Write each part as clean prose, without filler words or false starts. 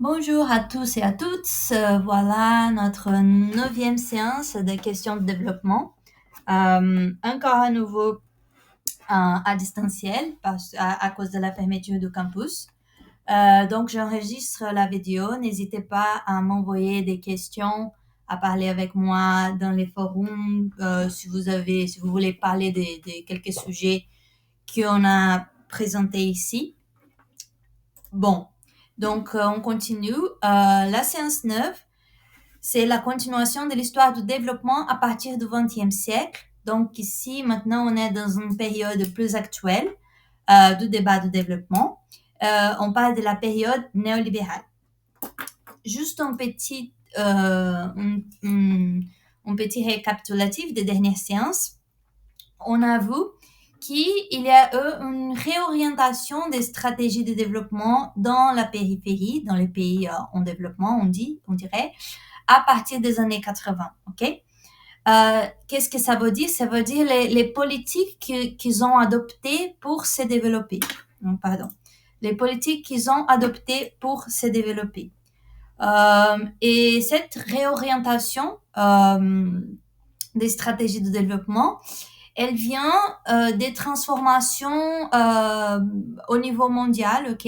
Bonjour à tous et à toutes. Voilà notre 9e séance de questions de développement. Encore à nouveau à distanciel à cause de la fermeture du campus. Donc, j'enregistre la vidéo. N'hésitez pas à m'envoyer des questions, à parler avec moi dans les forums si vous voulez parler de quelques sujets qu'on a présentés ici. Bon, donc on continue. La séance 9, c'est la continuation de l'histoire du développement à partir du XXe siècle. Donc ici, maintenant, on est dans une période plus actuelle du débat du développement. On parle de la période néolibérale. Juste un petit récapitulatif des dernières séances. On a vu qu'il y a eu une réorientation des stratégies de développement dans la périphérie, dans les pays en développement, on dirait, à partir des années 80. OK? Qu'est-ce que ça veut dire? Ça veut dire les politiques qu'ils ont adoptées pour se développer. Non, pardon. Les politiques qu'ils ont adoptées pour se développer. Et cette réorientation des stratégies de développement, elle vient des transformations au niveau mondial, ok,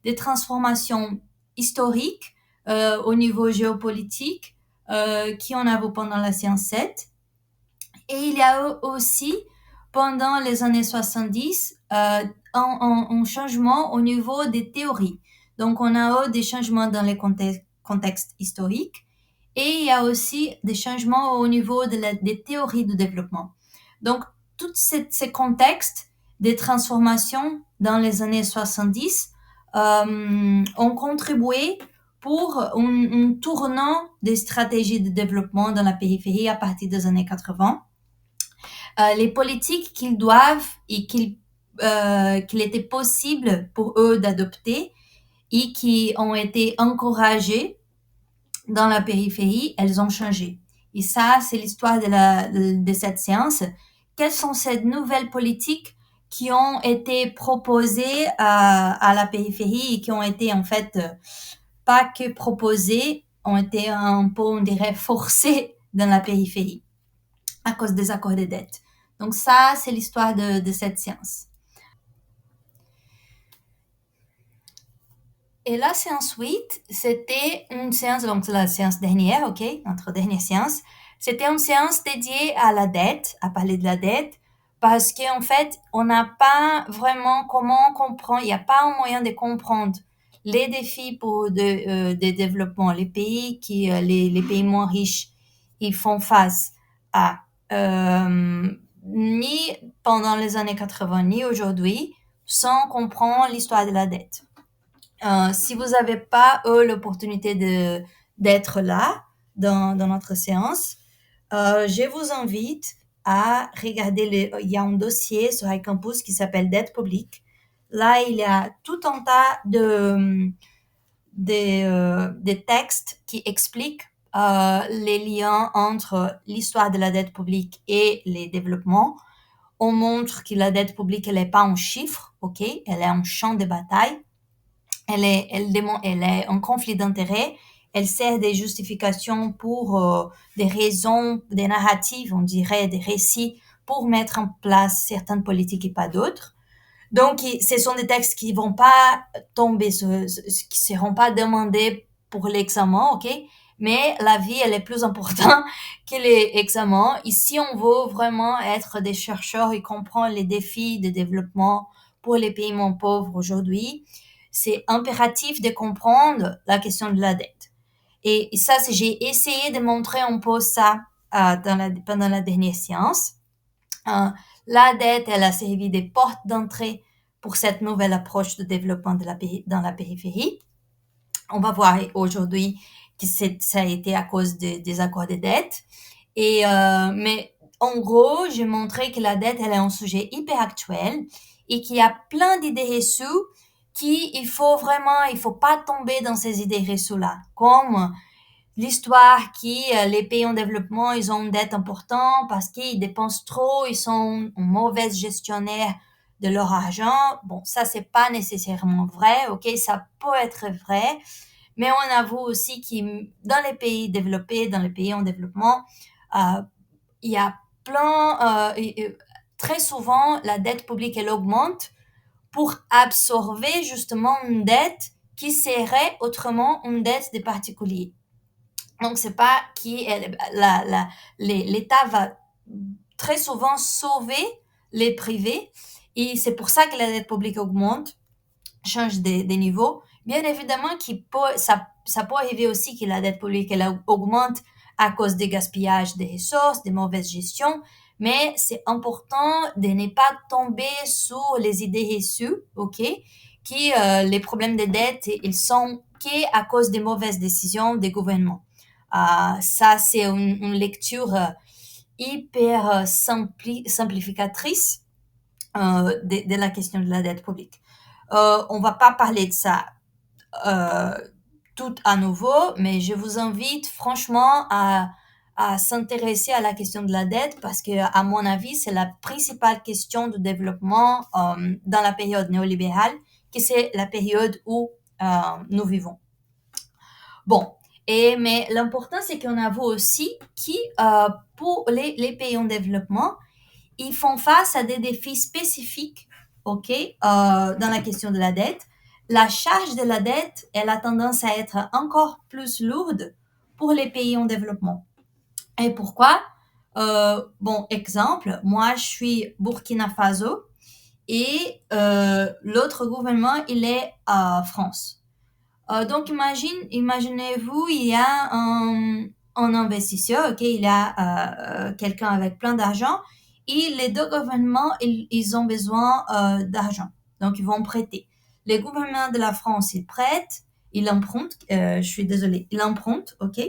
des transformations historiques au niveau géopolitique qui en a vu pendant la séance 7. Et il y a eu aussi, pendant les années 70, un changement au niveau des théories. Donc, on a eu des changements dans les contextes historiques et il y a aussi des changements au niveau des théories de développement. Donc, tous ces contextes des transformations dans les années 70 ont contribué pour un tournant des stratégies de développement dans la périphérie à partir des années 80. Les politiques qu'ils doivent et qu'il était possible pour eux d'adopter et qui ont été encouragées dans la périphérie, elles ont changé. Et ça, c'est l'histoire de cette séance. Quelles sont ces nouvelles politiques qui ont été proposées à la périphérie et qui ont été en fait pas que proposées, ont été un peu, on dirait, forcées dans la périphérie à cause des accords de dette. Donc ça, c'est l'histoire de cette séance. Et la séance 8, c'était une séance, donc la séance dernière, ok, notre dernière séance, c'était une séance dédiée à la dette, à parler de la dette, parce qu'en fait, on n'a pas vraiment comment comprendre, il n'y a pas un moyen de comprendre les défis pour de développement, les pays les pays moins riches, ils font face à ni pendant les années 80, ni aujourd'hui, sans comprendre l'histoire de la dette. Si vous n'avez pas eu l'opportunité d'être là dans notre séance, je vous invite à regarder il y a un dossier sur iCampus qui s'appelle Dette publique. Là, il y a tout un tas de textes qui expliquent les liens entre l'histoire de la dette publique et les développements. On montre que la dette publique, elle n'est pas un chiffre, ok, elle est un champ de bataille. Elle est en conflit d'intérêts. Elle sert des justifications pour des raisons, des narratives, on dirait, des récits pour mettre en place certaines politiques et pas d'autres. Donc, ce sont des textes qui vont pas tomber, qui seront pas demandés pour l'examen, ok? Mais la vie, elle est plus importante que les examens. Ici, on veut vraiment être des chercheurs et comprendre les défis de développement pour les pays moins pauvres aujourd'hui. C'est impératif de comprendre la question de la dette. Et ça, j'ai essayé de montrer un peu ça pendant la dernière séance. La dette, elle a servi de porte d'entrée pour cette nouvelle approche de développement dans la périphérie. On va voir aujourd'hui que ça a été à cause des accords de dette. Mais en gros, j'ai montré que la dette, elle est un sujet hyper actuel et qu'il y a plein d'idées reçues il faut pas tomber dans ces idées reçues-là. Comme l'histoire les pays en développement, ils ont une dette importante parce qu'ils dépensent trop, ils sont un mauvais gestionnaire de leur argent. Bon, ça, c'est pas nécessairement vrai, ok? Ça peut être vrai, Mais on avoue aussi que dans les pays développés, dans les pays en développement, il y a très souvent, la dette publique, elle augmente pour absorber justement une dette qui serait autrement une dette des particuliers. Donc, c'est pas l'État va très souvent sauver les privés et c'est pour ça que la dette publique augmente, change des niveaux. Bien évidemment, ça peut arriver aussi que la dette publique elle augmente à cause des gaspillages des ressources, des mauvaises gestions, mais c'est important de ne pas tomber sur les idées reçues, ok, qui les problèmes de dette, ils sont qu'à cause des mauvaises décisions des gouvernements. Ça, c'est une lecture hyper simplificatrice de la question de la dette publique. On va pas parler de ça tout à nouveau, mais je vous invite franchement à s'intéresser à la question de la dette parce que, à mon avis, c'est la principale question de développement dans la période néolibérale, qui c'est la période où nous vivons. Bon, mais l'important, c'est qu'on avoue aussi que pour les pays en développement, ils font face à des défis spécifiques, ok, dans la question de la dette. La charge de la dette, elle a tendance à être encore plus lourde pour les pays en développement. Et pourquoi? Bon, exemple, moi, je suis Burkina Faso et l'autre gouvernement, il est à France. Donc, imaginez-vous, il y a un investisseur, ok, il y a quelqu'un avec plein d'argent, et les deux gouvernements, ils ont besoin d'argent, donc ils vont prêter. Les gouvernements de la France, ils prêtent, ils empruntent, je suis désolée, ils empruntent, ok,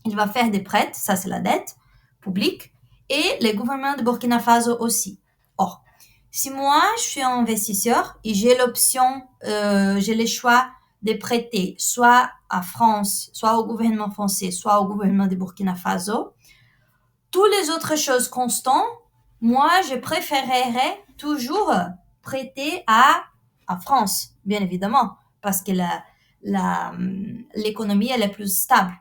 il va faire des prêts, ça c'est la dette publique, et les gouvernements de Burkina Faso aussi. Or, si moi je suis un investisseur et j'ai l'option, j'ai le choix de prêter soit à France, soit au gouvernement français, soit au gouvernement de Burkina Faso, toutes les autres choses constantes, moi je préférerais toujours prêter à France, bien évidemment, parce que l'économie elle est plus stable.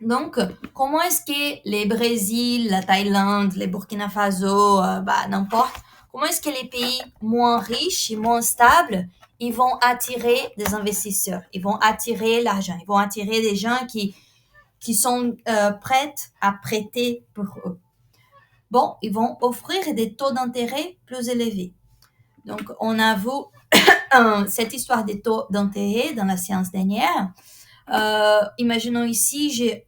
Donc, comment est-ce que les Brésil, la Thaïlande, les Burkina Faso, n'importe, comment est-ce que les pays moins riches et moins stables, ils vont attirer des investisseurs, ils vont attirer l'argent, ils vont attirer des gens qui sont prêts à prêter pour eux. Bon, ils vont offrir des taux d'intérêt plus élevés. Donc, on avoue cette histoire des taux d'intérêt dans la séance dernière. Imaginons ici, j'ai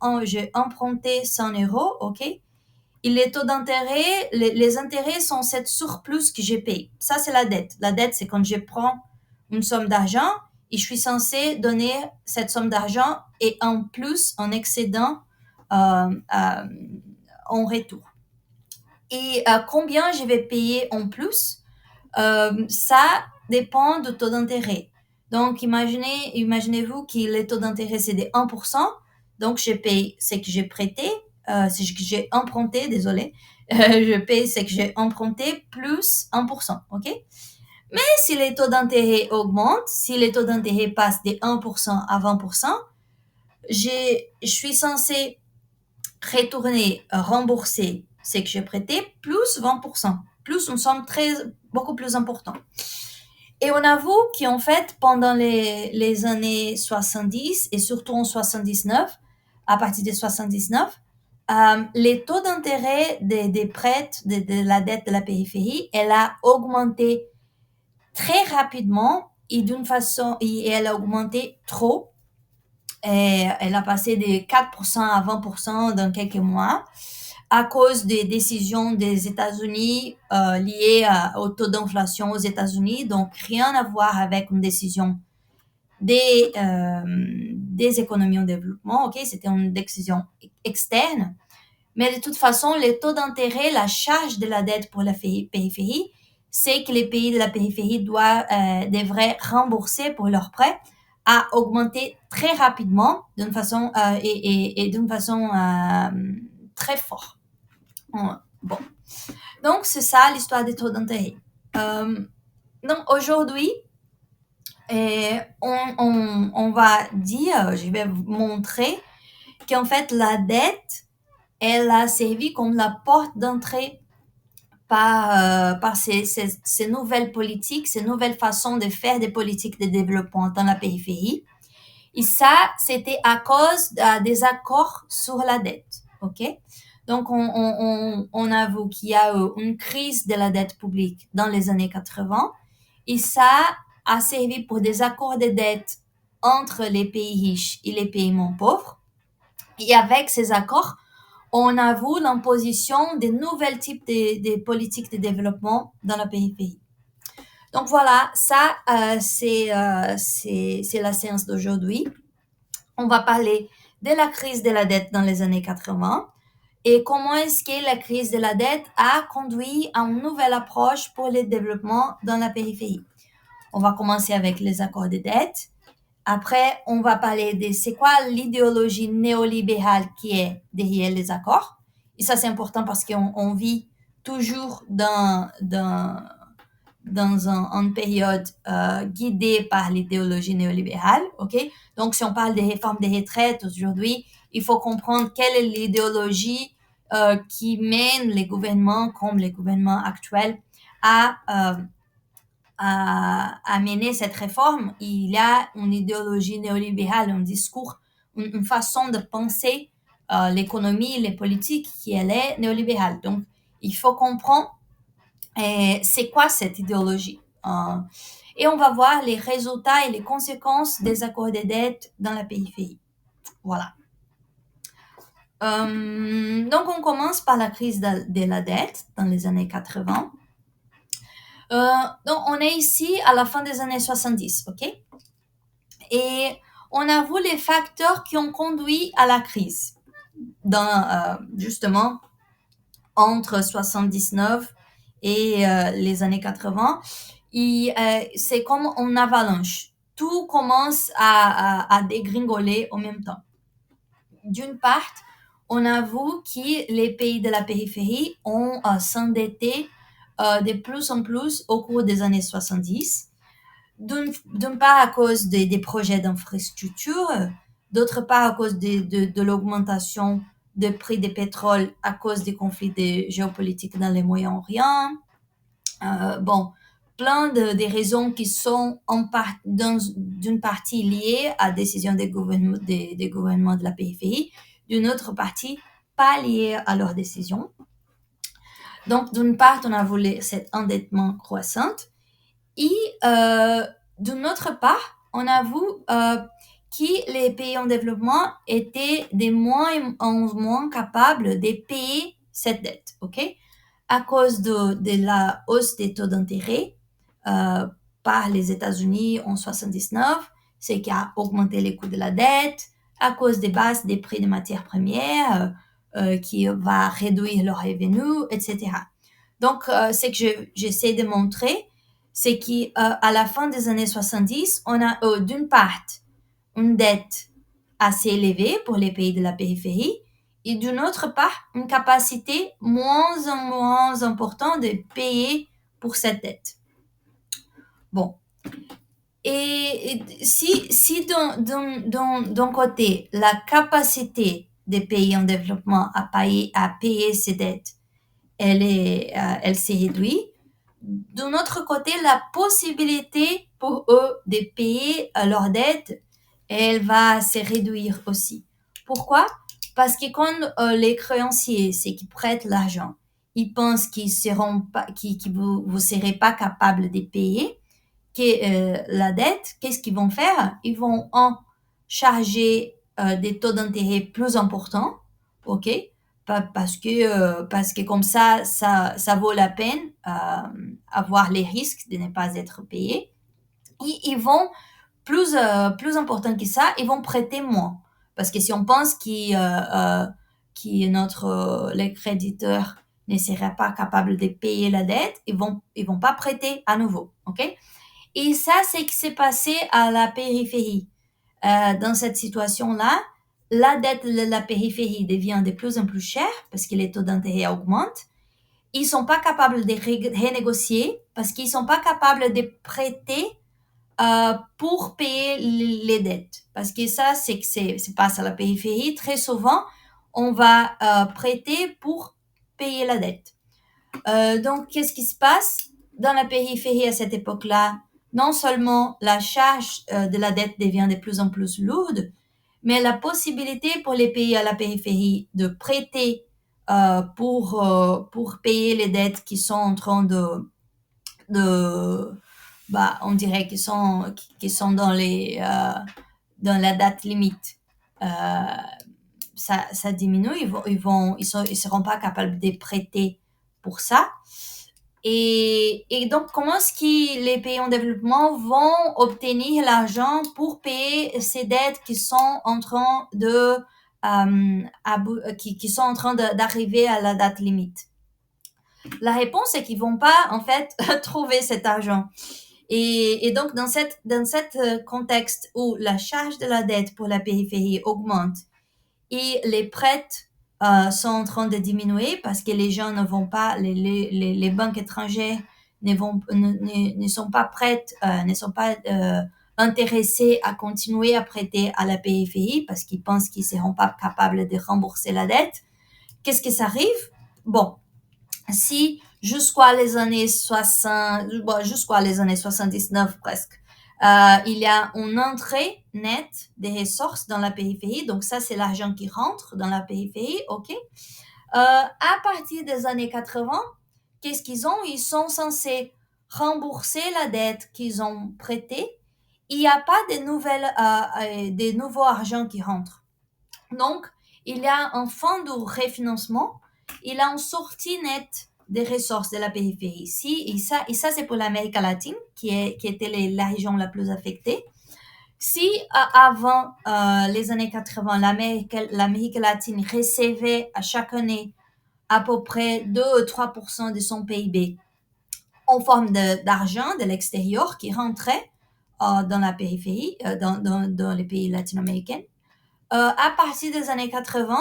emprunté 100 euros, ok? Et les taux d'intérêt, les intérêts sont cette surplus que j'ai payé. Ça, c'est la dette. La dette, c'est quand je prends une somme d'argent et je suis censé donner cette somme d'argent et en plus, en excédent, en retour. Et combien je vais payer en plus, ça dépend du taux d'intérêt. Donc, imaginez-vous que les taux d'intérêt, c'est des 1%. Donc, je paye ce que j'ai prêté, ce que j'ai emprunté, désolé. Je paye ce que j'ai emprunté plus 1%, ok? Mais si les taux d'intérêt augmentent, si les taux d'intérêt passent des 1% à 20%, je suis censé rembourser ce que j'ai prêté plus 20%, plus une somme beaucoup plus importante. Et on avoue qu'en fait, pendant les années 70 et surtout en 79, à partir de 79, les taux d'intérêt des prêts de la dette de la périphérie, elle a augmenté très rapidement et et elle a augmenté trop. Et elle a passé de 4% à 20% dans quelques mois à cause des décisions des États-Unis liées au taux d'inflation aux États-Unis. Donc, rien à voir avec une décision des économies en développement. Ok, c'était une décision externe. Mais de toute façon, les taux d'intérêt, la charge de la dette pour la périphérie, c'est que les pays de la périphérie devraient rembourser pour leurs prêts a augmenté très rapidement d'une façon et d'une façon très forte. Bon. Donc, c'est ça l'histoire des taux d'intérêt. Donc, aujourd'hui, Et on va dire, je vais vous montrer qu'en fait, la dette, elle a servi comme la porte d'entrée par ces nouvelles politiques, ces nouvelles façons de faire des politiques de développement dans la périphérie. Et ça, c'était à cause des accords sur la dette. OK? Donc, on avoue qu'il y a eu une crise de la dette publique dans les années 80 et ça a servi pour des accords de dette entre les pays riches et les pays moins pauvres. Et avec ces accords, on avoue l'imposition de nouveaux types de politiques de développement dans la périphérie. Donc voilà, ça, c'est la séance d'aujourd'hui. On va parler de la crise de la dette dans les années 80 et comment est-ce que la crise de la dette a conduit à une nouvelle approche pour le développement dans la périphérie. On va commencer avec les accords de dette. Après, on va parler de c'est quoi l'idéologie néolibérale qui est derrière les accords. Et ça, c'est important parce qu'on vit toujours dans une période guidée par l'idéologie néolibérale, ok? Donc, si on parle des réformes des retraites aujourd'hui, il faut comprendre quelle est l'idéologie qui mène les gouvernements, comme les gouvernements actuels, à mener cette réforme. Il y a une idéologie néolibérale, un discours, une façon de penser l'économie, les politiques qui elle est néolibérale. Donc, il faut comprendre c'est quoi cette idéologie. Et on va voir les résultats et les conséquences des accords de dette dans la périphérie. Voilà. Donc, on commence par la crise de la dette dans les années 80. Donc, on est ici à la fin des années 70, ok? Et on a vu les facteurs qui ont conduit à la crise dans, justement, entre 79 et les années 80. Et c'est comme une avalanche. Tout commence à dégringoler en même temps. D'une part, on avoue que les pays de la périphérie ont s'endetté de plus en plus au cours des années 70. D'une part à cause des projets d'infrastructure, d'autre part à cause de l'augmentation des prix des pétroles à cause des conflits géopolitiques dans le Moyen-Orient. Bon, plein de raisons qui sont d'une partie liées à décisions des gouvernements de la périphérie, d'une autre partie pas liées à leurs décisions. Donc, d'une part, on a voulu cet endettement croissant et d'une autre part, on avoue que les pays en développement étaient de moins en moins capables de payer cette dette, ok? À cause de la hausse des taux d'intérêt par les États-Unis en 79, ce qui a augmenté les coûts de la dette, à cause des baisses des prix des matières premières qui va réduire leurs revenus, etc. Donc, ce que j'essaie de montrer, c'est qu'à la fin des années 70, on a d'une part une dette assez élevée pour les pays de la périphérie et d'une autre part une capacité moins en moins importante de payer pour cette dette. Bon. Et si d'un côté, la capacité des pays en développement à payer ces dettes, elle s'est réduite, d'un autre côté, la possibilité pour eux de payer leurs dettes, elle va se réduire aussi. Pourquoi? Parce que quand les créanciers, ceux qui prêtent l'argent, ils pensent qu'ils vous serez pas capable de payer la dette, qu'est-ce qu'ils vont faire? Ils vont en charger des taux d'intérêt plus importants, ok? Parce que comme ça vaut la peine avoir les risques de ne pas être payé. Et ils vont plus important que ça, ils vont prêter moins. Parce que si on pense les créditeurs ne seraient pas capables de payer la dette, ils vont pas prêter à nouveau, ok? Et ça, c'est ce qui s'est passé à la périphérie. Dans cette situation-là, la dette de la périphérie devient de plus en plus chère parce que les taux d'intérêt augmentent. Ils sont pas capables de renégocier parce qu'ils sont pas capables de prêter pour payer les dettes. Parce que ça, c'est passe à la périphérie. Très souvent, on va prêter pour payer la dette. Donc, qu'est-ce qui se passe dans la périphérie à cette époque-là? Non seulement la charge de la dette devient de plus en plus lourde, mais la possibilité pour les pays à la périphérie de prêter pour payer les dettes qui sont en train de on dirait qu'ils sont dans la date limite. Ça diminue, ils seront pas capables de prêter pour ça. Et donc, comment est-ce que les pays en développement vont obtenir l'argent pour payer ces dettes qui sont en train qui sont en train d'arriver à la date limite? La réponse est qu'ils vont pas, en fait, trouver cet argent. Et donc, dans cette contexte où la charge de la dette pour la périphérie augmente et les prêts sont en train de diminuer parce que les gens ne vont pas, les banques étrangères ne sont pas prêtes, ne sont pas intéressés à continuer à prêter à la périphérie parce qu'ils pensent qu'ils seront pas capables de rembourser la dette. Qu'est-ce que ça arrive? Bon, si jusqu'à les années 79 presque, il y a une entrée nette des ressources dans la périphérie. Donc ça, c'est l'argent qui rentre dans la périphérie, ok? À partir des années 80, qu'est-ce qu'ils ont? Ils sont censés rembourser la dette qu'ils ont prêtée. Il n'y a pas de nouveaux argent qui rentrent. Donc, il y a un fonds de refinancement. Il a une sortie nette des ressources de la périphérie ici. Et ça c'est pour l'Amérique latine, qui était la région la plus affectée. Si avant les années 80, l'Amérique latine recevait à chaque année à peu près 2-3% de son PIB en forme d'argent de l'extérieur qui rentrait dans la périphérie, dans les pays latino-américains, à partir des années 80,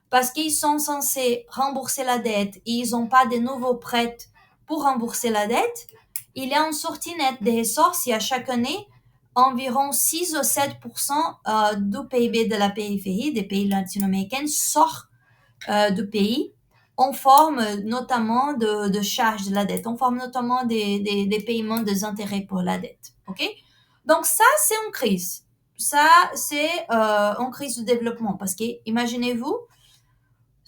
parce qu'ils sont censés rembourser la dette et ils n'ont pas de nouveaux prêts pour rembourser la dette, il y a une sortie nette des ressources et à chaque année, environ 6 ou 7% du PIB de la périphérie, des pays latino-américains, sort du pays en forme notamment de charges de la dette, en forme notamment des paiements des intérêts pour la dette. Ok? Donc ça, c'est une crise. Ça, c'est une crise de développement parce que, imaginez-vous,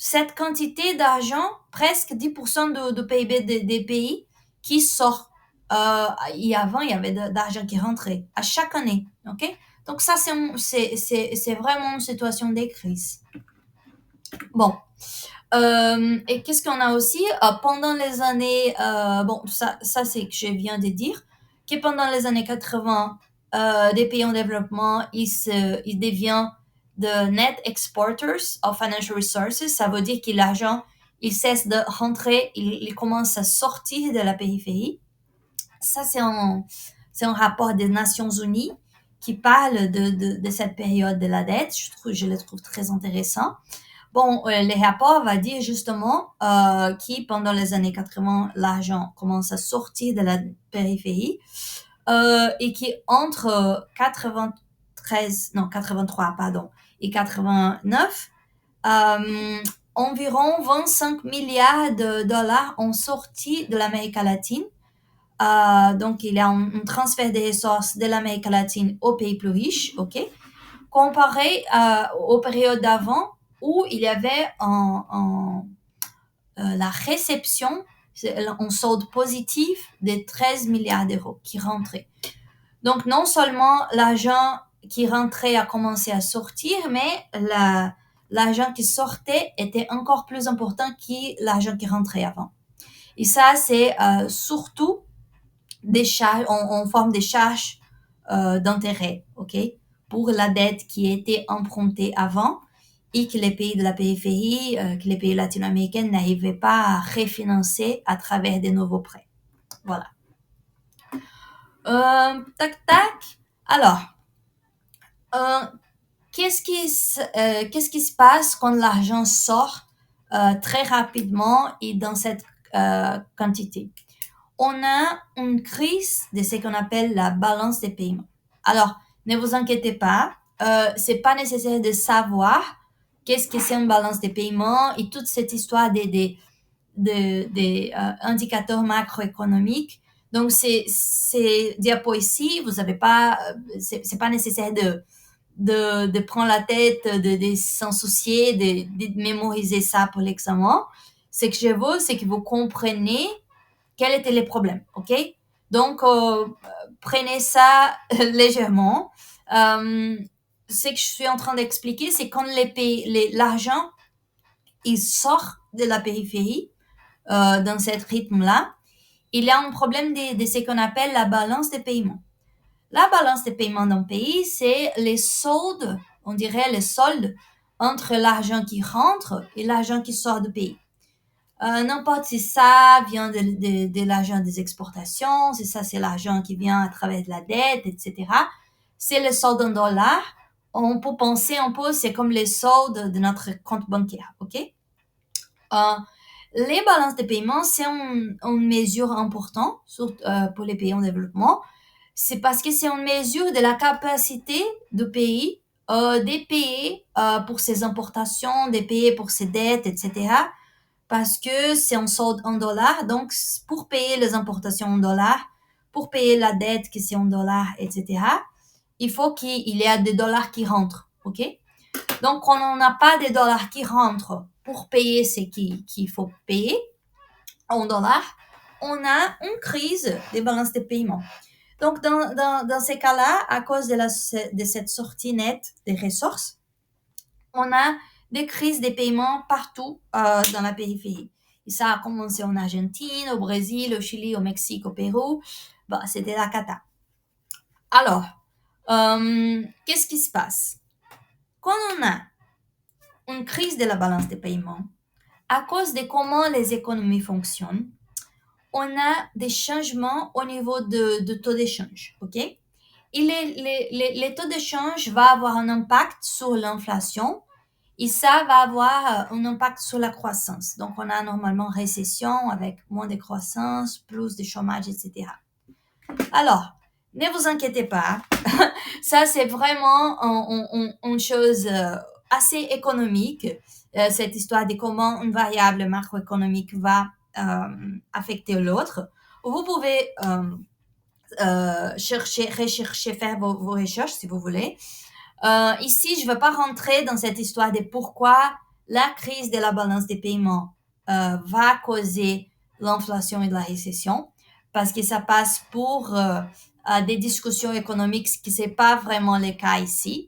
cette quantité d'argent, presque 10% de PIB des pays qui sort. Et avant, il y avait d'argent qui rentrait à chaque année. Ok? Donc ça, c'est vraiment une situation de crise. Bon. Et qu'est-ce qu'on a aussi pendant les années, bon, ça c'est que je viens de dire, que pendant les années 80, des pays en développement, ils deviennent de net exporters of financial resources. Ça veut dire que l'argent, il cesse de rentrer, il commence à sortir de la périphérie. Ça, c'est un rapport des Nations Unies qui parle de cette période de la dette. Je le trouve très intéressant. Bon, les rapports va dire justement qui pendant les années 80, l'argent commence à sortir de la périphérie et qui entre 83 et 89, environ 25 milliards de dollars ont sorti de l'Amérique latine. Donc, il y a un transfert des ressources de l'Amérique latine aux pays plus riches, ok? Comparé aux périodes d'avant, où il y avait la réception, un solde positif de 13 milliards d'euros qui rentrait. Donc, non seulement l'argent qui rentrait a commencé à sortir, mais l'argent qui sortait était encore plus important que l'argent qui rentrait avant. Et ça, c'est surtout des charges, en forme de charges d'intérêt, ok, pour la dette qui était empruntée avant et que les pays de la périphérie, que les pays latino-américains n'arrivaient pas à refinancer à travers des nouveaux prêts. Voilà. Tac, tac. Alors, qu'est-ce qui se passe quand l'argent sort très rapidement et dans cette quantité? on a une crise de ce qu'on appelle la balance des paiements. Alors, ne vous inquiétez pas, c'est pas nécessaire de savoir qu'est-ce que c'est une balance des paiements et toute cette histoire des indicateurs macroéconomiques. Donc, c'est diapo ici, vous avez pas, c'est pas nécessaire de prendre la tête, de s'en soucier, de mémoriser ça pour l'examen. Ce que je veux, c'est que vous compreniez quels étaient les problèmes, ok? Donc, prenez ça légèrement. Ce que je suis en train d'expliquer, c'est quand l'argent, il sort de la périphérie, dans ce rythme-là, il y a un problème de ce qu'on appelle la balance des paiements. La balance des paiements d'un pays, c'est les soldes, on dirait les soldes entre l'argent qui rentre et l'argent qui sort du pays. N'importe si ça vient de l'argent des exportations, si ça c'est l'argent qui vient à travers de la dette, etc. C'est le solde en dollars. On peut penser un peu, c'est comme les soldes de notre compte bancaire, ok? Les balances de paiement, c'est une mesure importante pour les pays en développement. C'est parce que c'est une mesure de la capacité du pays de payer pour ses importations, de payer pour ses dettes, etc. Parce que c'est un solde en dollars. Donc, pour payer les importations en dollars, pour payer la dette qui c'est en dollars, etc., il faut qu'il y ait des dollars qui rentrent. OK? Donc, quand on n'a pas des dollars qui rentrent pour payer ce qu'il faut payer en dollars, on a une crise des balances de paiement. Donc, dans ces cas-là, à cause de cette sortie nette des ressources, on a des crises des paiements partout dans la périphérie. Et ça a commencé en Argentine, au Brésil, au Chili, au Mexique, au Pérou. Bah, c'était la cata. Alors, qu'est-ce qui se passe? Quand on a une crise de la balance des paiements, à cause de comment les économies fonctionnent, on a des changements au niveau de taux d'échange, ok? Et les taux d'échange vont avoir un impact sur l'inflation et ça va avoir un impact sur la croissance. Donc, on a normalement récession avec moins de croissance, plus de chômage, etc. Alors, ne vous inquiétez pas, ça c'est vraiment une chose assez économique, cette histoire de comment une variable macroéconomique va affecter l'autre. Vous pouvez rechercher, faire vos recherches si vous voulez. Ici, je ne vais pas rentrer dans cette histoire de pourquoi la crise de la balance des paiements va causer l'inflation et la récession, parce que ça passe pour des discussions économiques, ce qui n'est pas vraiment le cas ici.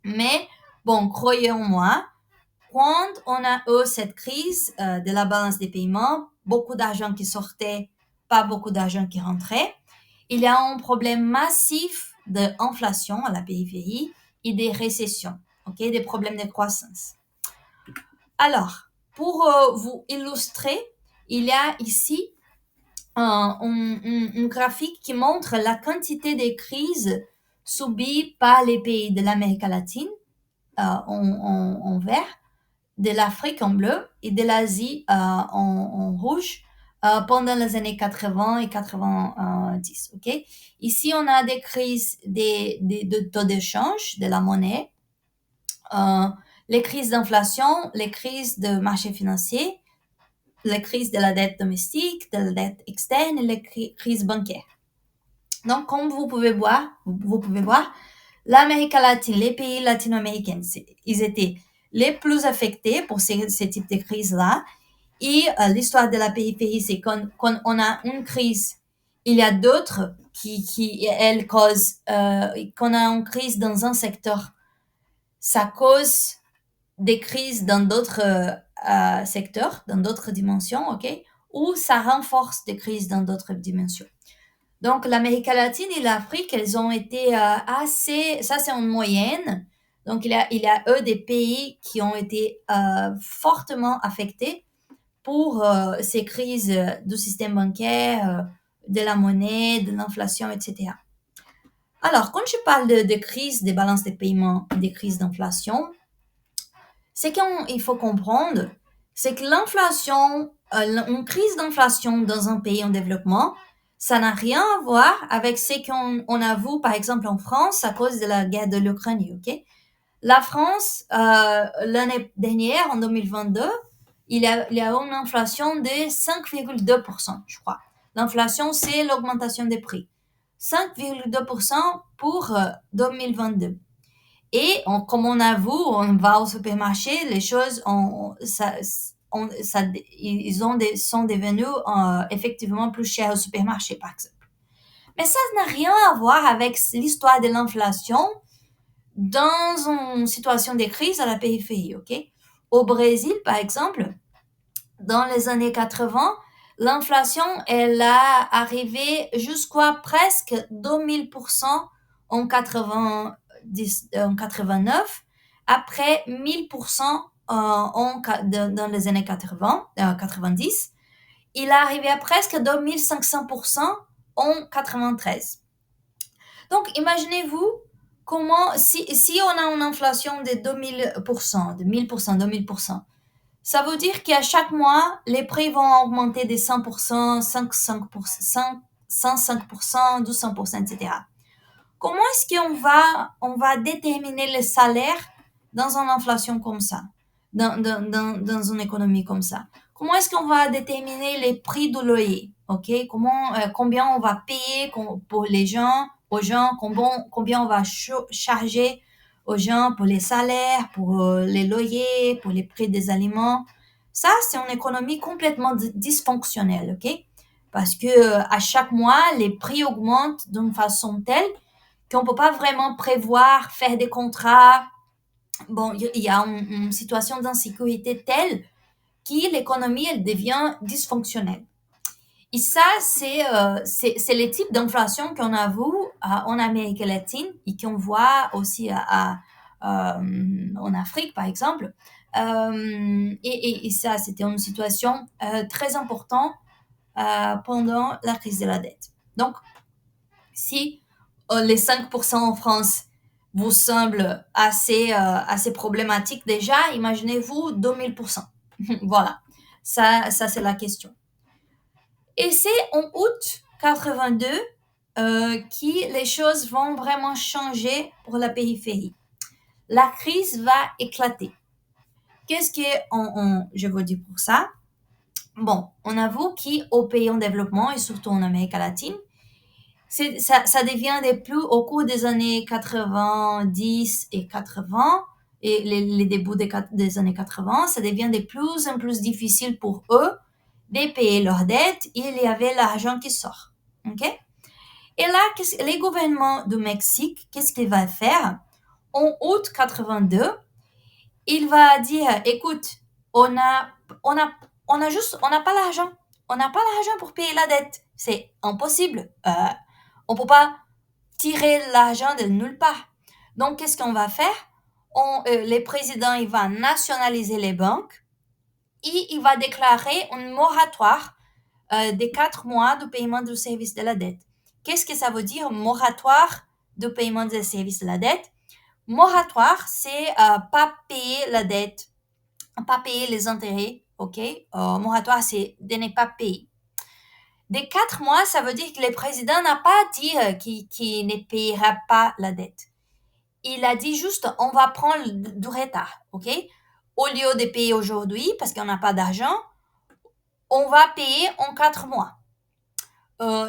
Mais bon, croyez-moi, quand on a eu cette crise de la balance des paiements, beaucoup d'argent qui sortait, pas beaucoup d'argent qui rentrait, il y a un problème massif d'inflation à la périphérie et des récessions, ok, des problèmes de croissance. Alors, pour vous illustrer, il y a ici un graphique qui montre la quantité de crises subies par les pays de l'Amérique latine en vert, de l'Afrique en bleu et de l'Asie en rouge pendant les années 80 et 90. Okay? Ici, on a des crises de taux d'échange de la monnaie, les crises d'inflation, les crises de marché financier, les crises de la dette domestique, de la dette externe et les crises bancaires. Donc, comme vous pouvez voir, l'Amérique latine, les pays latino-américains, ils étaient les plus affectés pour ces types de crises-là. Et l'histoire de la périphérie, c'est quand on a une crise, il y a d'autres qui elles causent, quand on a une crise dans un secteur, ça cause des crises dans d'autres secteurs, dans d'autres dimensions, ok? Ou ça renforce des crises dans d'autres dimensions. Donc, l'Amérique latine et l'Afrique, elles ont été assez... Ça, c'est en moyenne. Donc, il y a eux des pays qui ont été fortement affectés pour ces crises du système bancaire, de la monnaie, de l'inflation, etc. Alors, quand je parle de crise des balances de paiement, des crises d'inflation, ce qu'il faut comprendre, c'est que l'inflation une crise d'inflation dans un pays en développement, ça n'a rien à voir avec ce qu'on a vu, par exemple, en France à cause de la guerre de l'Ukraine, ok? La France, l'année dernière, en 2022, il y a une inflation de 5,2%, je crois. L'inflation, c'est l'augmentation des prix. 5,2% pour 2022. Et comme on a vu, on va au supermarché, les choses, sont devenues effectivement plus chères au supermarché, par exemple. Mais ça n'a rien à voir avec l'histoire de l'inflation dans une situation de crise à la périphérie, ok? Au Brésil, par exemple, dans les années 80, l'inflation, elle a arrivé jusqu'à presque 2000% en 89, après 1000% dans les années 90. Il est arrivé à presque 2500% en 93. Donc, imaginez-vous comment, si on a une inflation de 2000%, de 1000%, 2000%, ça veut dire qu'à chaque mois, les prix vont augmenter de 100%, 5%, 105%, 200%, etc. Comment est-ce qu'on va déterminer les salaires dans une inflation comme ça, dans une économie comme ça? Comment est-ce qu'on va déterminer les prix de loyer? Ok, combien on va payer pour aux gens, combien on va charger aux gens pour les salaires, pour les loyers, pour les prix des aliments? Ça, c'est une économie complètement dysfonctionnelle, ok? Parce que à chaque mois, les prix augmentent d'une façon telle qu'on peut pas vraiment prévoir, faire des contrats. Bon, il y a une situation d'insécurité telle que l'économie, elle devient dysfonctionnelle. Et ça, c'est le type d'inflation qu'on a vu en Amérique latine et qu'on voit aussi en Afrique, par exemple. Et ça, c'était une situation très importante pendant la crise de la dette. Donc, si les 5% en France vous semblent assez problématiques déjà, imaginez-vous 2000%. Voilà, ça c'est la question. Et c'est en août 82 que les choses vont vraiment changer pour la périphérie. La crise va éclater. Qu'est-ce que je vous dis pour ça? Bon, on avoue qu'aux pays en développement et surtout en Amérique latine, ça devient au cours des années 90 et 80 et les débuts des années 80, ça devient de plus en plus difficile pour eux de payer leurs dettes. Il y avait l'argent qui sort. Ok? Et là, les gouvernements du Mexique, qu'est-ce qu'ils vont faire? En août 82, il va dire, écoute, on n'a pas l'argent. On n'a pas l'argent pour payer la dette. C'est impossible. On peut pas tirer l'argent de nulle part. Donc, qu'est-ce qu'on va faire? Le président, il va nationaliser les banques et il va déclarer un moratoire de 4 mois de paiement du service de la dette. Qu'est-ce que ça veut dire, moratoire de paiement du service de la dette? Moratoire, c'est pas payer la dette, pas payer les intérêts, ok? Moratoire, c'est de ne pas payer. Des 4 mois, ça veut dire que le président n'a pas dit qu'il ne payera pas la dette. Il a dit juste, on va prendre du retard, ok? Au lieu de payer aujourd'hui, parce qu'on n'a pas d'argent, on va payer en 4 mois.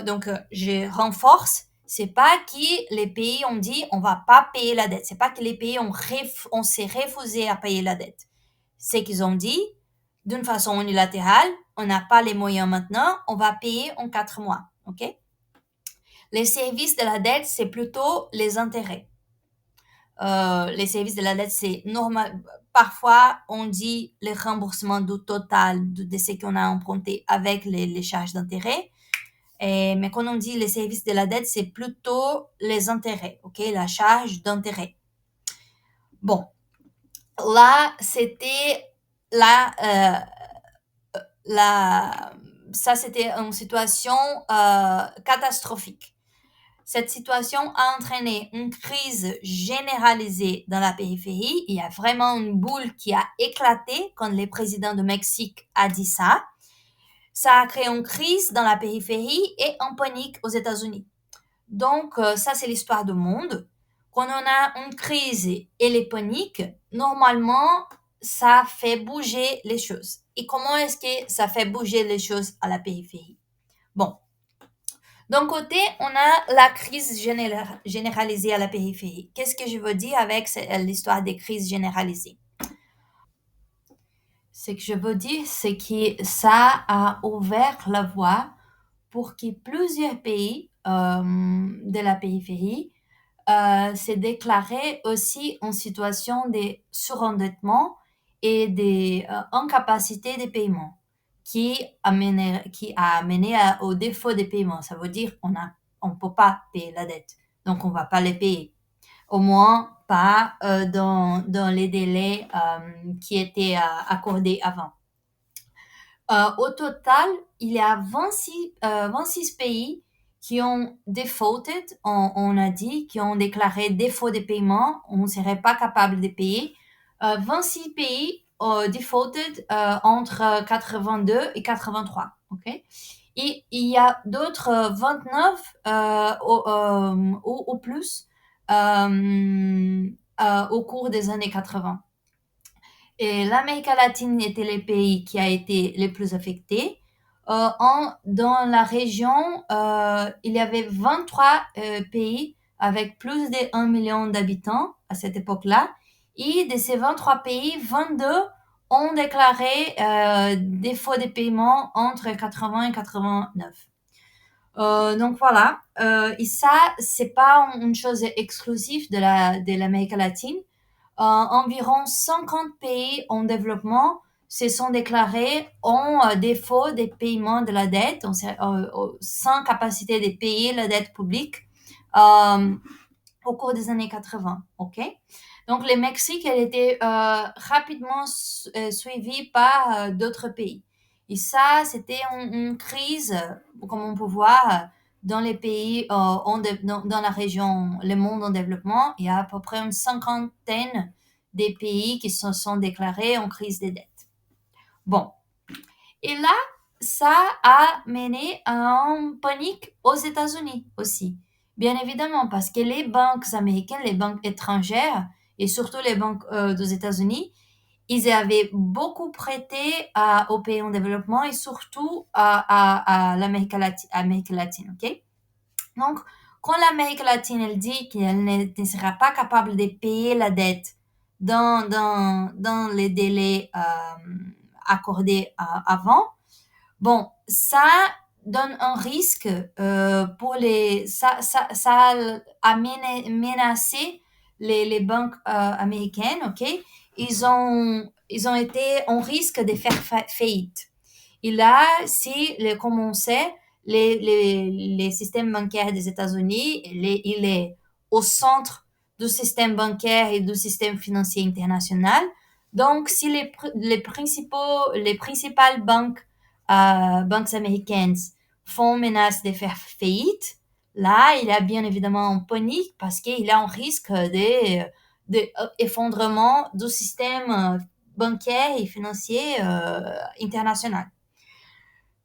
Donc, je renforce, c'est pas que les pays ont dit, on va pas payer la dette. C'est pas que les pays on s'est refusé à payer la dette. C'est qu'ils ont dit, d'une façon unilatérale, on n'a pas les moyens maintenant, on va payer en 4 mois, ok? Les services de la dette, c'est plutôt les intérêts. Les services de la dette, c'est normal. Parfois, on dit le remboursement du total de ce qu'on a emprunté avec les charges d'intérêt. Mais quand on dit les services de la dette, c'est plutôt les intérêts, ok? La charge d'intérêt. Bon, là, c'était ça, c'était une situation catastrophique. Cette situation a entraîné une crise généralisée dans la périphérie. Il y a vraiment une boule qui a éclaté quand le président du Mexique a dit ça. Ça a créé une crise dans la périphérie et en panique aux États-Unis. Donc, ça, c'est l'histoire du monde. Quand on a une crise et les paniques, normalement, ça fait bouger les choses. Et comment est-ce que ça fait bouger les choses à la périphérie? Bon, d'un côté, on a la crise généralisée à la périphérie. Qu'est-ce que je veux dire avec l'histoire des crises généralisées? Ce que je veux dire, c'est que ça a ouvert la voie pour que plusieurs pays de la périphérie se déclaraient aussi en situation de surendettement et d'incapacité de paiement qui a amené au défaut de paiement. Ça veut dire on peut pas payer la dette, donc on va pas les payer. Au moins pas dans les délais qui étaient accordés avant. Au total, il y a 26 pays qui ont defaulted, on a dit, qui ont déclaré défaut de paiement, on ne serait pas capable de payer. 26 pays defaulted entre 82 et 83. Okay? Et il y a d'autres 29 au plus au cours des années 80. Et l'Amérique latine était le pays qui a été le plus affecté. Dans la région, il y avait 23 pays avec plus de 1 million d'habitants à cette époque-là. Et de ces 23 pays, 22 ont déclaré défaut de paiement entre 80 et 89. Donc voilà, et ça, c'est pas une chose exclusive de l'Amérique latine. Environ 50 pays en développement se sont déclarés en défaut des paiements de la dette, sans capacité de payer la dette publique au cours des années 80. Ok? Donc le Mexique, elle était rapidement suivi par d'autres pays. Et ça, c'était une crise, comme on peut voir, dans les pays, dans la région, le monde en développement, il y a à peu près une cinquantaine des pays qui se sont déclarés en crise des dettes. Bon. Et là, ça a mené à une panique aux États-Unis aussi. Bien évidemment, parce que les banques américaines, les banques étrangères, et surtout les banques des États-Unis, ils avaient beaucoup prêté aux pays en développement et surtout à l'Amérique latine, ok? Donc, quand l'Amérique latine, elle dit qu'elle ne sera pas capable de payer la dette dans les délais accordés avant, bon, ça donne un risque pour ça a menacé les banques américaines, ok? Ils ont été en risque de faire faillite. Et là, si, comme on sait, les systèmes bancaires des États-Unis, il est au centre du système bancaire et du système financier international. Donc, si les principales banques américaines font menace de faire faillite, là, il y a bien évidemment en panique parce qu'il y a un risque d'effondrement du système bancaire et financier international.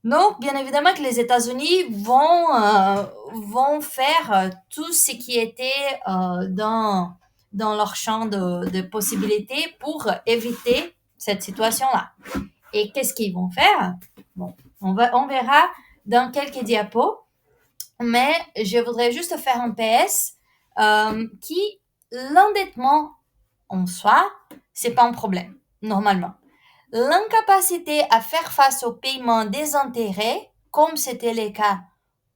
Donc, bien évidemment que les États-Unis vont faire tout ce qui était dans leur champ de possibilités pour éviter cette situation-là. Et qu'est-ce qu'ils vont faire? Bon, on verra dans quelques diapos, mais je voudrais juste faire un PS qui l'endettement en soi, c'est pas un problème normalement. L'incapacité à faire face au paiement des intérêts, comme c'était le cas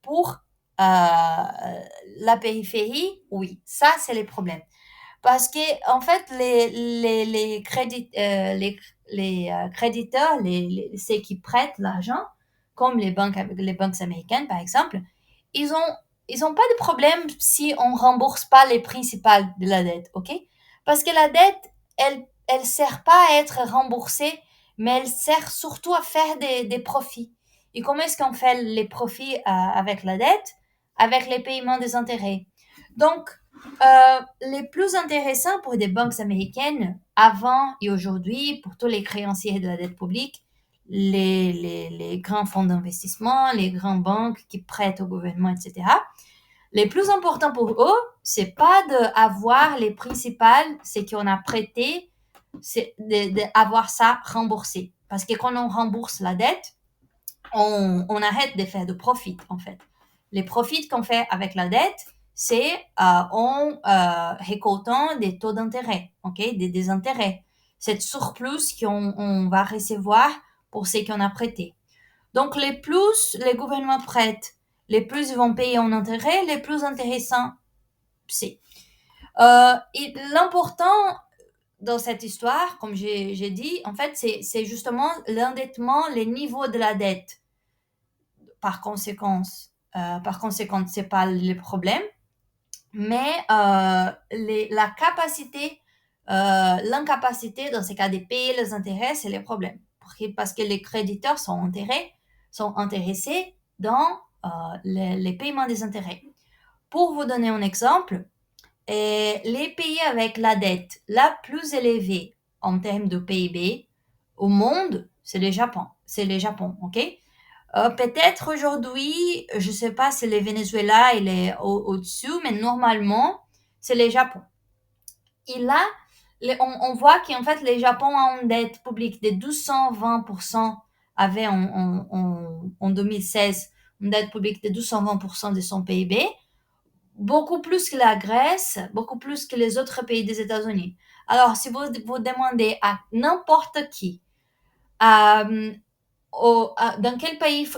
pour la périphérie, oui, ça c'est le problème. Parce que en fait, les créditeurs, ceux qui prêtent l'argent, comme les banques américaines par exemple, ils ont pas de problème si on rembourse pas les principales de la dette, ok? Parce que la dette, elle sert pas à être remboursée, mais elle sert surtout à faire des profits. Et comment est-ce qu'on fait les profits avec la dette? Avec les paiements des intérêts. Donc, les plus intéressants pour des banques américaines, avant et aujourd'hui, pour tous les créanciers de la dette publique, les grands fonds d'investissement, les grandes banques qui prêtent au gouvernement, etc. Le plus important pour eux, c'est pas d'avoir les principales, c'est qu'on a prêté, c'est d'avoir ça remboursé. Parce que quand on rembourse la dette, on arrête de faire de profit, en fait. Les profits qu'on fait avec la dette, c'est en récoltant des taux d'intérêt, ok, des intérêts. Cette surplus qu'on va recevoir pour ce qu'on a prêté. Donc, les plus les gouvernements prêtent, les plus ils vont payer en intérêt, les plus intéressant c'est. Et l'important dans cette histoire, comme j'ai dit, en fait, c'est justement l'endettement, les niveaux de la dette. Par conséquent, c'est pas le problème, mais la capacité, l'incapacité dans ces cas de payer les intérêts, c'est le problème. Parce que les créditeurs sont intéressés dans les paiements des intérêts. Pour vous donner un exemple, les pays avec la dette la plus élevée en termes de PIB au monde, c'est le Japon. C'est le Japon, ok? Peut-être aujourd'hui, je sais pas si le Venezuela il est au-dessus, mais normalement, c'est le Japon. Et là, on voit qu'en fait, le Japon a une dette publique de 220%, avait en 2016 une dette publique de 220% de son PIB, beaucoup plus que la Grèce, beaucoup plus que les autres pays des États-Unis. Alors, si vous demandez à n'importe qui, dans quel pays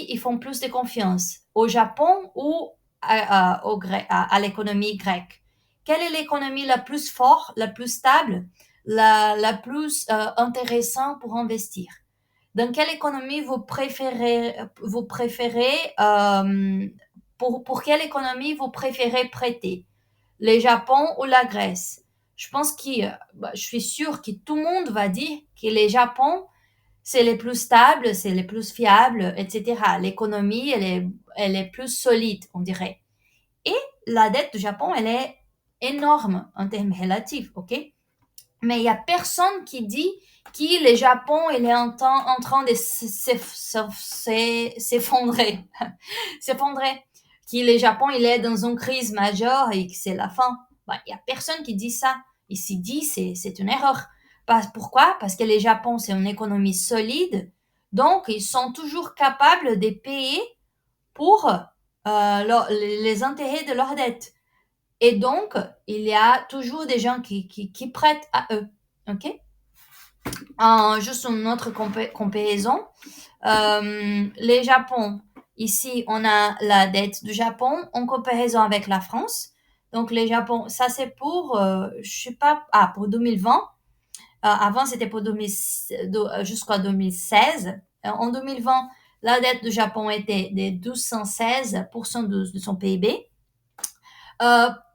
ils font plus de confiance? Au Japon ou à l'économie grecque? Quelle est l'économie la plus forte, la plus stable, la plus intéressante pour investir? Dans quelle économie pour quelle économie vous préférez prêter? Le Japon ou la Grèce? Je pense je suis sûre que tout le monde va dire que le Japon c'est les plus stables, c'est les plus fiables, etc. L'économie, elle est plus solide, on dirait. Et la dette du Japon, elle est énorme en termes relatifs, ok? Mais il y a personne qui dit que le Japon, il est en train de s'effondrer. S'effondrer. Que le Japon, il est dans une crise majeure et que c'est la fin. Il y a personne qui dit ça. Ici dit, c'est une erreur. Pourquoi? Parce que le Japon, c'est une économie solide. Donc, ils sont toujours capables de payer pour les intérêts de leur dette. Et donc, il y a toujours des gens qui prêtent à eux. OK? Juste une autre comparaison. Le Japon, ici, on a la dette du Japon en comparaison avec la France. Donc, le Japon, ça c'est pour, je sais pas, pour 2020. Avant, c'était pour jusqu'à 2016. En 2020, la dette du Japon était de 1216% de son PIB.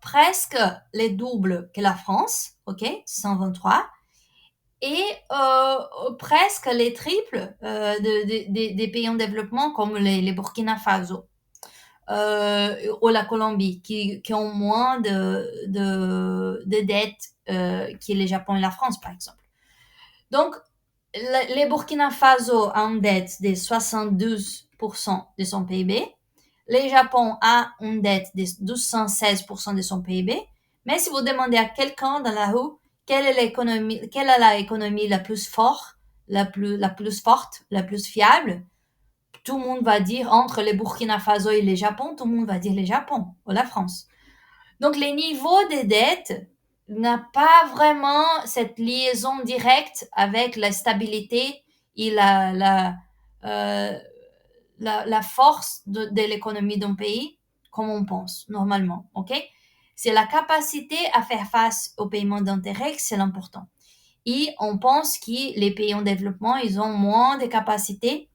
Presque les doubles que la France, ok, 123, et presque les triples des pays en développement comme les Burkina Faso ou la Colombie qui ont moins de dettes que le Japon et la France, par exemple. Donc, les Burkina Faso ont une dette de 72% de son PIB. Le Japon a une dette de 216% de son PIB. Mais si vous demandez à quelqu'un dans la rue quelle est la économie la plus forte, la plus forte, la plus fiable, tout le monde va dire entre les Burkina Faso et le Japon, tout le monde va dire le Japon ou la France. Donc, les niveaux des dettes n'a pas vraiment cette liaison directe avec la stabilité et la force de l'économie d'un pays, comme on pense normalement, ok? C'est la capacité à faire face au paiement d'intérêt que c'est l'important. Et on pense que les pays en développement, ils ont moins de capacité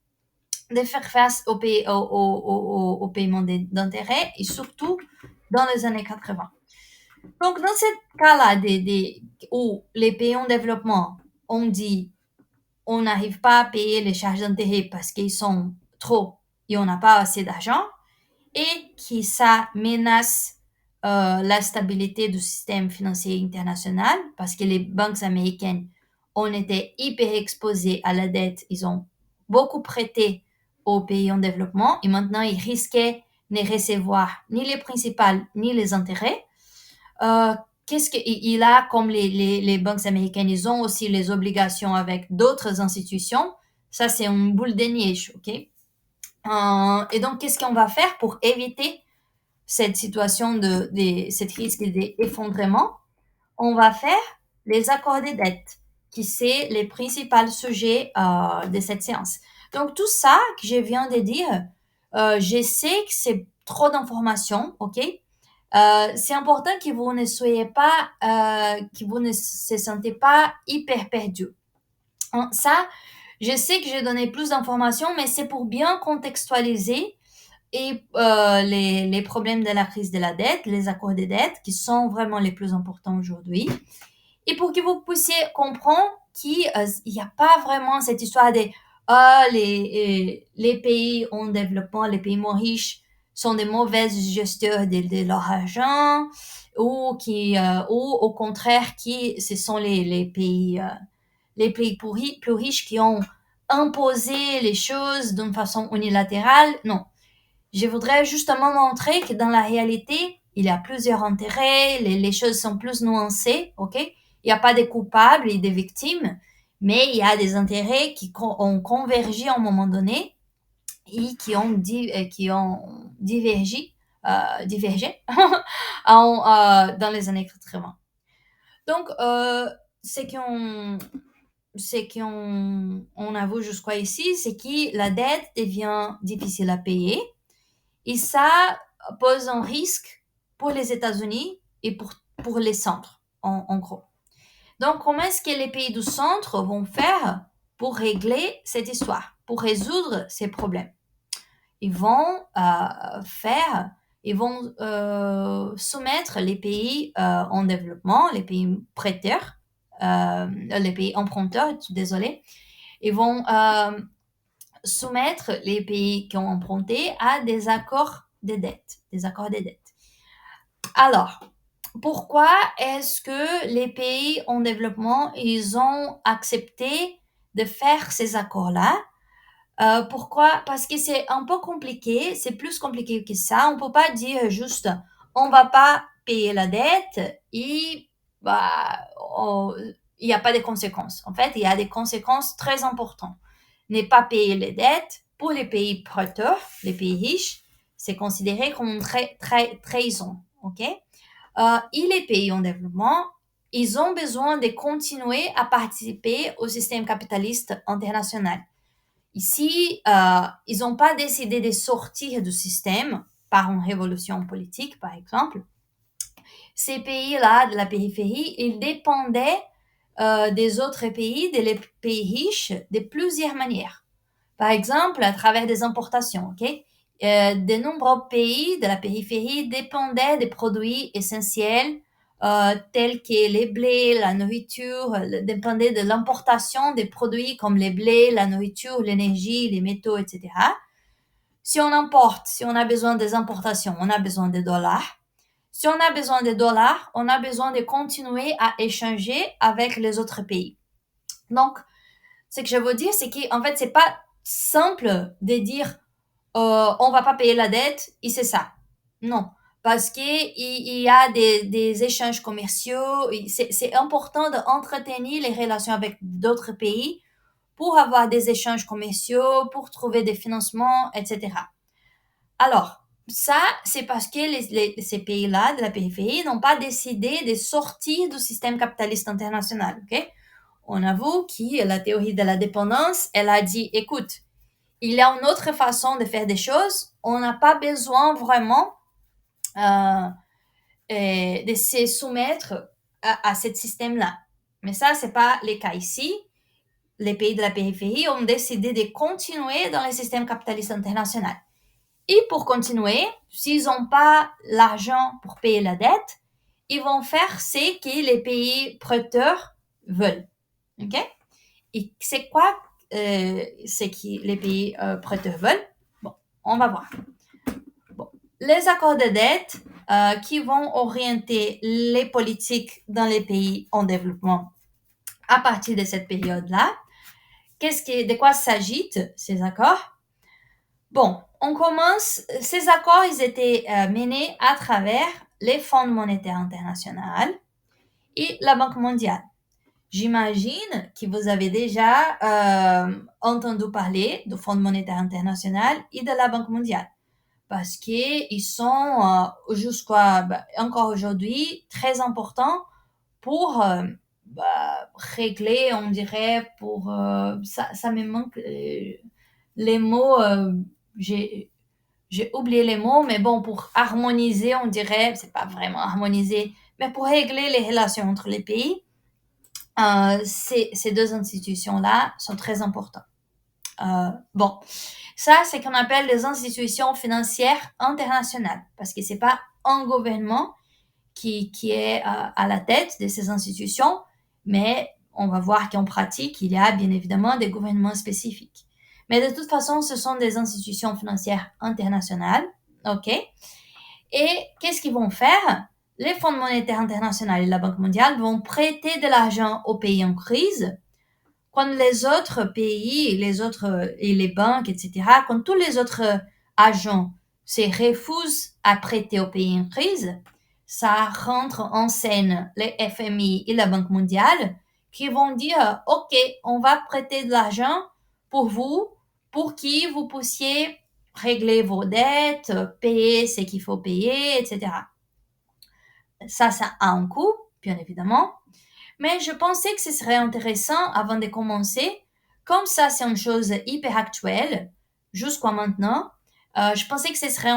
de faire face au paiement d'intérêt et surtout dans les années 80. Donc, dans ce cas-là, où les pays en développement ont dit on n'arrive pas à payer les charges d'intérêt parce qu'ils sont trop et on n'a pas assez d'argent, et que ça menace la stabilité du système financier international parce que les banques américaines on était hyper exposés à la dette. Ils ont beaucoup prêté aux pays en développement et maintenant ils risquaient de ne recevoir ni les principales ni les intérêts. Qu'est-ce qu'il a, comme les banques américaines, ils ont aussi les obligations avec d'autres institutions. Ça, c'est une boule de neige, ok? Et donc, qu'est-ce qu'on va faire pour éviter cette situation cette risque d'effondrement? On va faire les accords de dette, qui c'est les principaux sujets de cette séance. Donc, tout ça que je viens de dire, je sais que c'est trop d'informations, ok? C'est important que vous ne soyez pas, que vous ne se sentez pas hyper perdu. Ça, je sais que j'ai donné plus d'informations, mais c'est pour bien contextualiser et les problèmes de la crise de la dette, les accords de dette, qui sont vraiment les plus importants aujourd'hui. Et pour que vous puissiez comprendre qu'il n'y a pas vraiment cette histoire de les pays en développement, les pays moins riches sont des mauvais gesteurs de leur argent, ou au contraire, ce sont les pays plus riches qui ont imposé les choses d'une façon unilatérale. Non. Je voudrais justement montrer que dans la réalité, il y a plusieurs intérêts, les choses sont plus nuancées, ok? Il n'y a pas de coupables et de victimes, mais il y a des intérêts qui ont convergé à un moment donné et qui ont divergé dans les années 80. Donc, ce qu'on avoue jusqu'à ici, c'est que la dette devient difficile à payer et ça pose un risque pour les États-Unis et pour les centres, en gros. Donc, comment est-ce que les pays du centre vont faire pour régler cette histoire, pour résoudre ces problèmes? Ils vont soumettre les pays en développement, les pays prêteurs, les pays emprunteurs, désolé, ils vont soumettre les pays qui ont emprunté à des accords de dette, Alors, pourquoi est-ce que les pays en développement, ils ont accepté de faire ces accords-là? Pourquoi? Parce que c'est un peu compliqué, c'est plus compliqué que ça. On peut pas dire juste, on va pas payer la dette et il n'y a pas de conséquences. En fait, il y a des conséquences très importantes. Ne pas payer les dettes pour les pays prêteurs, les pays riches, c'est considéré comme une trahison, ok? Et les pays en développement, ils ont besoin de continuer à participer au système capitaliste international. Ici, ils n'ont pas décidé de sortir du système par une révolution politique, par exemple. Ces pays-là, de la périphérie, ils dépendaient des autres pays, des pays riches, de plusieurs manières. Par exemple, à travers des importations, ok? De nombreux pays de la périphérie dépendaient des produits essentiels tels que les blés, la nourriture, dépendaient de l'importation des produits comme les blés, la nourriture, l'énergie, les métaux, etc. Si on importe, si on a besoin des importations, on a besoin de dollars. Si on a besoin de dollars, on a besoin de continuer à échanger avec les autres pays. Donc, ce que je veux dire, c'est qu'en fait, c'est pas simple de dire on va pas payer la dette et c'est ça. Non, parce que il y a des échanges commerciaux. C'est important d'entretenir les relations avec d'autres pays pour avoir des échanges commerciaux, pour trouver des financements, etc. Alors, ça, c'est parce que ces pays-là de la périphérie n'ont pas décidé de sortir du système capitaliste international, ok? On avoue que la théorie de la dépendance, elle a dit, écoute, il y a une autre façon de faire des choses. On n'a pas besoin vraiment de se soumettre à ce système-là. Mais ça, c'est pas le cas ici. Les pays de la périphérie ont décidé de continuer dans le système capitaliste international. Et pour continuer, s'ils n'ont pas l'argent pour payer la dette, ils vont faire ce que les pays prêteurs veulent. OK? Et c'est quoi ce que les pays prêteurs veulent? Bon, on va voir. Bon. Les accords de dette qui vont orienter les politiques dans les pays en développement à partir de cette période-là, de quoi s'agitent ces accords? Bon, on commence, ces accords, ils étaient menés à travers les Fonds monétaires internationaux et la Banque mondiale. J'imagine que vous avez déjà entendu parler du Fonds monétaire international et de la Banque mondiale parce qu'ils sont encore aujourd'hui très importants pour régler, on dirait, ça me manque les mots, j'ai oublié les mots, mais bon, pour harmoniser, on dirait, c'est pas vraiment harmoniser, mais pour régler les relations entre les pays, ces deux institutions-là sont très importantes. Bon, ça, c'est ce qu'on appelle les institutions financières internationales, parce que c'est pas un gouvernement qui est à la tête de ces institutions, mais on va voir qu'en pratique, il y a bien évidemment des gouvernements spécifiques. Mais de toute façon, ce sont des institutions financières internationales, ok? Et qu'est-ce qu'ils vont faire? Les Fonds monétaires internationaux et la Banque mondiale vont prêter de l'argent aux pays en crise quand les autres pays, et les banques, etc., quand tous les autres agents se refusent à prêter aux pays en crise, ça rentre en scène les FMI et la Banque mondiale qui vont dire, OK, on va prêter de l'argent pour vous, pour que vous puissiez régler vos dettes, payer ce qu'il faut payer, etc. Ça a un coût, bien évidemment. Mais je pensais que ce serait intéressant avant de commencer, comme ça c'est une chose hyper actuelle jusqu'à maintenant, je pensais que ce serait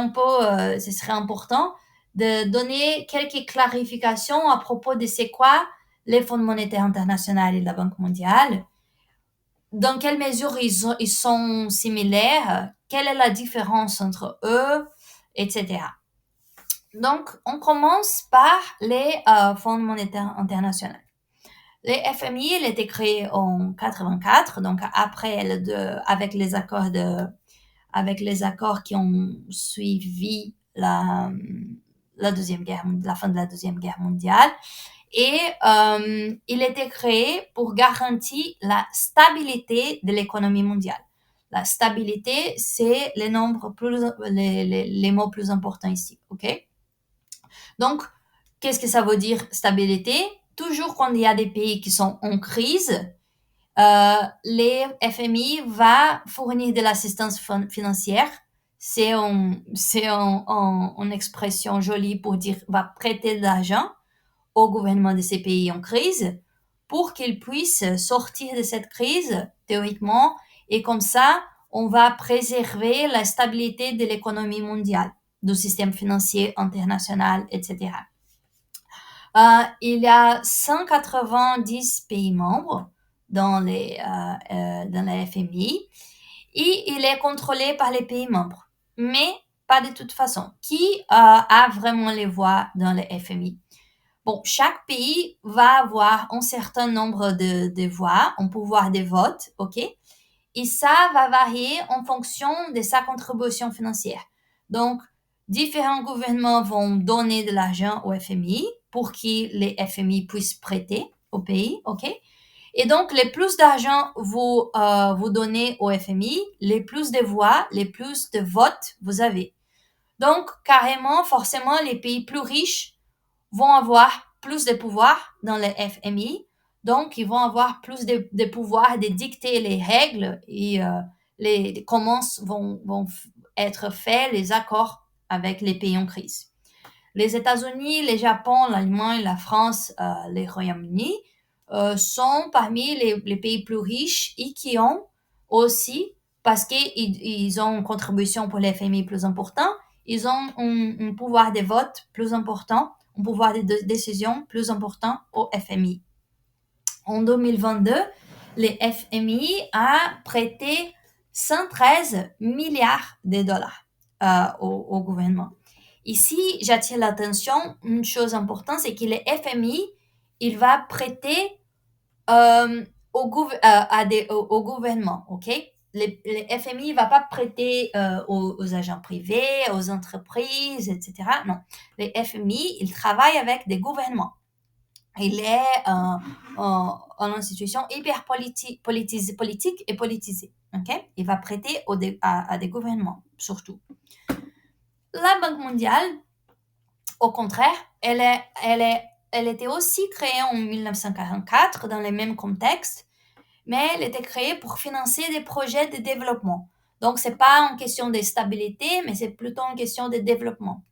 important de donner quelques clarifications à propos de c'est quoi les Fonds monétaires internationaux et la Banque mondiale, dans quelle mesure ils sont similaires, quelle est la différence entre eux, etc. Donc, on commence par les Fonds monétaires internationaux. Les FMI, il a été créé en 84, donc après avec les accords qui ont suivi la fin de la Deuxième Guerre mondiale. Et il a été créé pour garantir la stabilité de l'économie mondiale. La stabilité, c'est les mots plus importants ici, ok? Donc, qu'est-ce que ça veut dire stabilité? Toujours quand il y a des pays qui sont en crise, les FMI va fournir de l'assistance financière. C'est une expression jolie pour dire va prêter de l'argent au gouvernement de ces pays en crise pour qu'ils puissent sortir de cette crise théoriquement et comme ça, on va préserver la stabilité de l'économie mondiale, du système financier international, etc. Il y a 190 pays membres dans la FMI et il est contrôlé par les pays membres. Mais pas de toute façon. Qui a vraiment les voix dans le FMI? Bon, chaque pays va avoir un certain nombre de voix, un pouvoir de vote, ok? Et ça va varier en fonction de sa contribution financière. Donc, différents gouvernements vont donner de l'argent au FMI pour que les FMI puissent prêter au pays, ok? Et donc, les plus d'argent vous donnez au FMI, les plus de voix, les plus de votes vous avez. Donc, carrément, forcément, les pays plus riches vont avoir plus de pouvoir dans le FMI. Donc, ils vont avoir plus de pouvoir de dicter les règles et comment vont être faits les accords avec les pays en crise. Les États-Unis, le Japon, l'Allemagne, la France, le Royaume-Uni sont parmi les pays plus riches et qui ont aussi, parce qu'ils ont une contribution pour les FMI plus important, ils ont un pouvoir de vote plus important, un pouvoir de décision plus important au FMI. En 2022, le FMI a prêté 113 milliards de dollars au gouvernement. Ici, j'attire l'attention, une chose importante, c'est que le FMI, il va prêter au gouvernement, ok? Le FMI ne va pas prêter aux agents privés, aux entreprises, etc. Non, le FMI, il travaille avec des gouvernements. Il est en situation hyper politique et politisée. Okay? Il va prêter à des gouvernements, surtout. La Banque mondiale, au contraire, elle était aussi créée en 1944 dans le même contexte, mais elle était créée pour financer des projets de développement. Donc, c'est pas une question de stabilité, mais c'est plutôt une question de développement.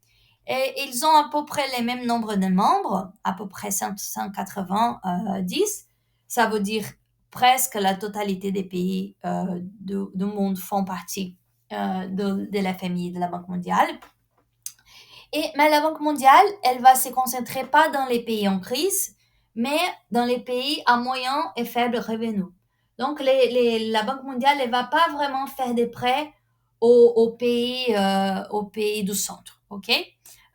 Et ils ont à peu près le même nombre de membres, à peu près 190. Ça veut dire presque la totalité des pays du monde font partie de la famille de la Banque mondiale. Mais la Banque mondiale, elle va se concentrer pas dans les pays en crise, mais dans les pays à moyen et faible revenu. Donc, la Banque mondiale, elle va pas vraiment faire des prêts aux pays du centre, ok?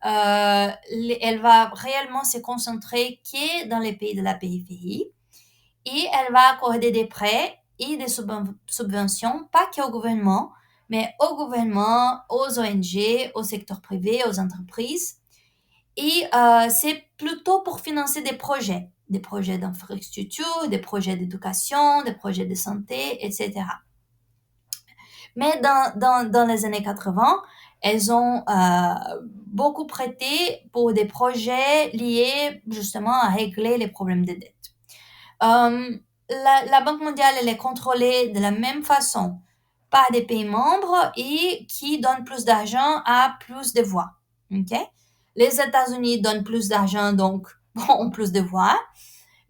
Elle va réellement se concentrer que dans les pays de la périphérie et elle va accorder des prêts et des subventions, pas qu'au gouvernement, mais au gouvernement, aux ONG, au secteur privé, aux entreprises. Et c'est plutôt pour financer des projets d'infrastructure, des projets d'éducation, des projets de santé, etc. Mais dans les années 80, elles ont beaucoup prêté pour des projets liés justement à régler les problèmes de dette. La Banque mondiale, elle est contrôlée de la même façon par des pays membres et qui donnent plus d'argent à plus de voix. Okay? Les États-Unis donnent plus d'argent, donc ont plus de voix.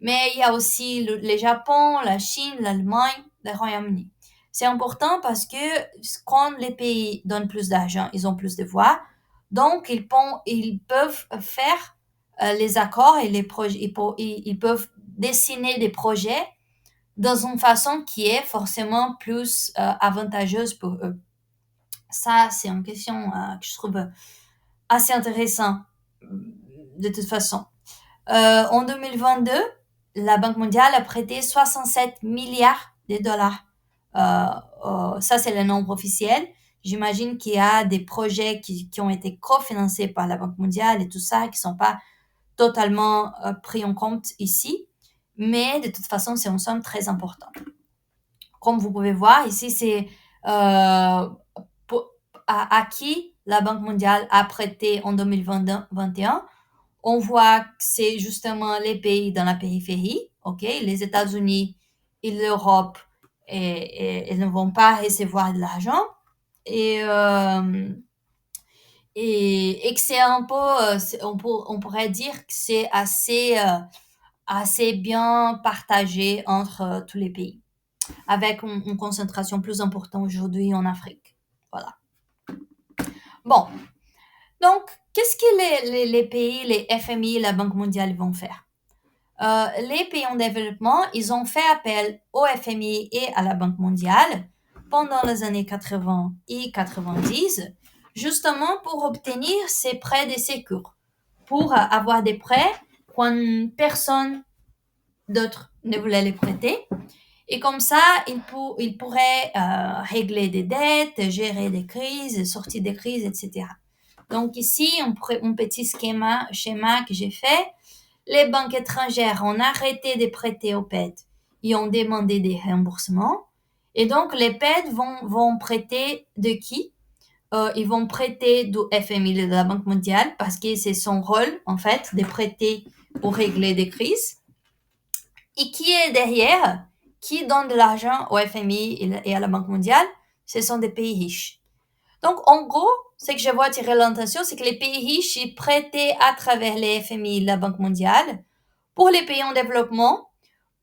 Mais il y a aussi le Japon, la Chine, l'Allemagne, le Royaume-Uni. C'est important parce que quand les pays donnent plus d'argent, ils ont plus de voix. Donc, ils peuvent faire les accords et les projets. Ils peuvent dessiner des projets dans une façon qui est forcément plus avantageuse pour eux. Ça, c'est une question que je trouve assez intéressante de toute façon. En 2022, la Banque mondiale a prêté 67 milliards de dollars. Ça, c'est le nombre officiel. J'imagine qu'il y a des projets qui ont été cofinancés par la Banque mondiale et tout ça, qui ne sont pas totalement pris en compte ici. Mais de toute façon, c'est une somme très importante. Comme vous pouvez voir, ici, c'est à qui la Banque mondiale a prêté en 2021. On voit que c'est justement les pays dans la périphérie, ok? Les États-Unis et l'Europe, et ne vont pas recevoir de l'argent. Et, et que c'est un peu, on pourrait dire que c'est assez bien partagé entre tous les pays, avec une concentration plus importante aujourd'hui en Afrique. Voilà. Bon, donc, qu'est-ce que les pays, les FMI, la Banque mondiale vont faire? Les pays en développement, ils ont fait appel au FMI et à la Banque mondiale pendant les années 80 et 90, justement pour obtenir ces prêts de sécurité, pour avoir des prêts quand personne d'autre ne voulait les prêter. Et comme ça, ils pourraient régler des dettes, gérer des crises, sortir des crises, etc. Donc ici, un petit schéma que j'ai fait. Les banques étrangères ont arrêté de prêter aux PED et ont demandé des remboursements. Et donc, les PED vont prêter de qui? Ils vont prêter du FMI, de la Banque mondiale, parce que c'est son rôle, en fait, de prêter pour régler des crises. Et qui est derrière? Qui donne de l'argent au FMI et à la Banque mondiale? Ce sont des pays riches. Donc, en gros, ce que je vois attirer l'attention, c'est que les pays riches, ils prêtaient à travers les FMI et la Banque mondiale pour les pays en développement,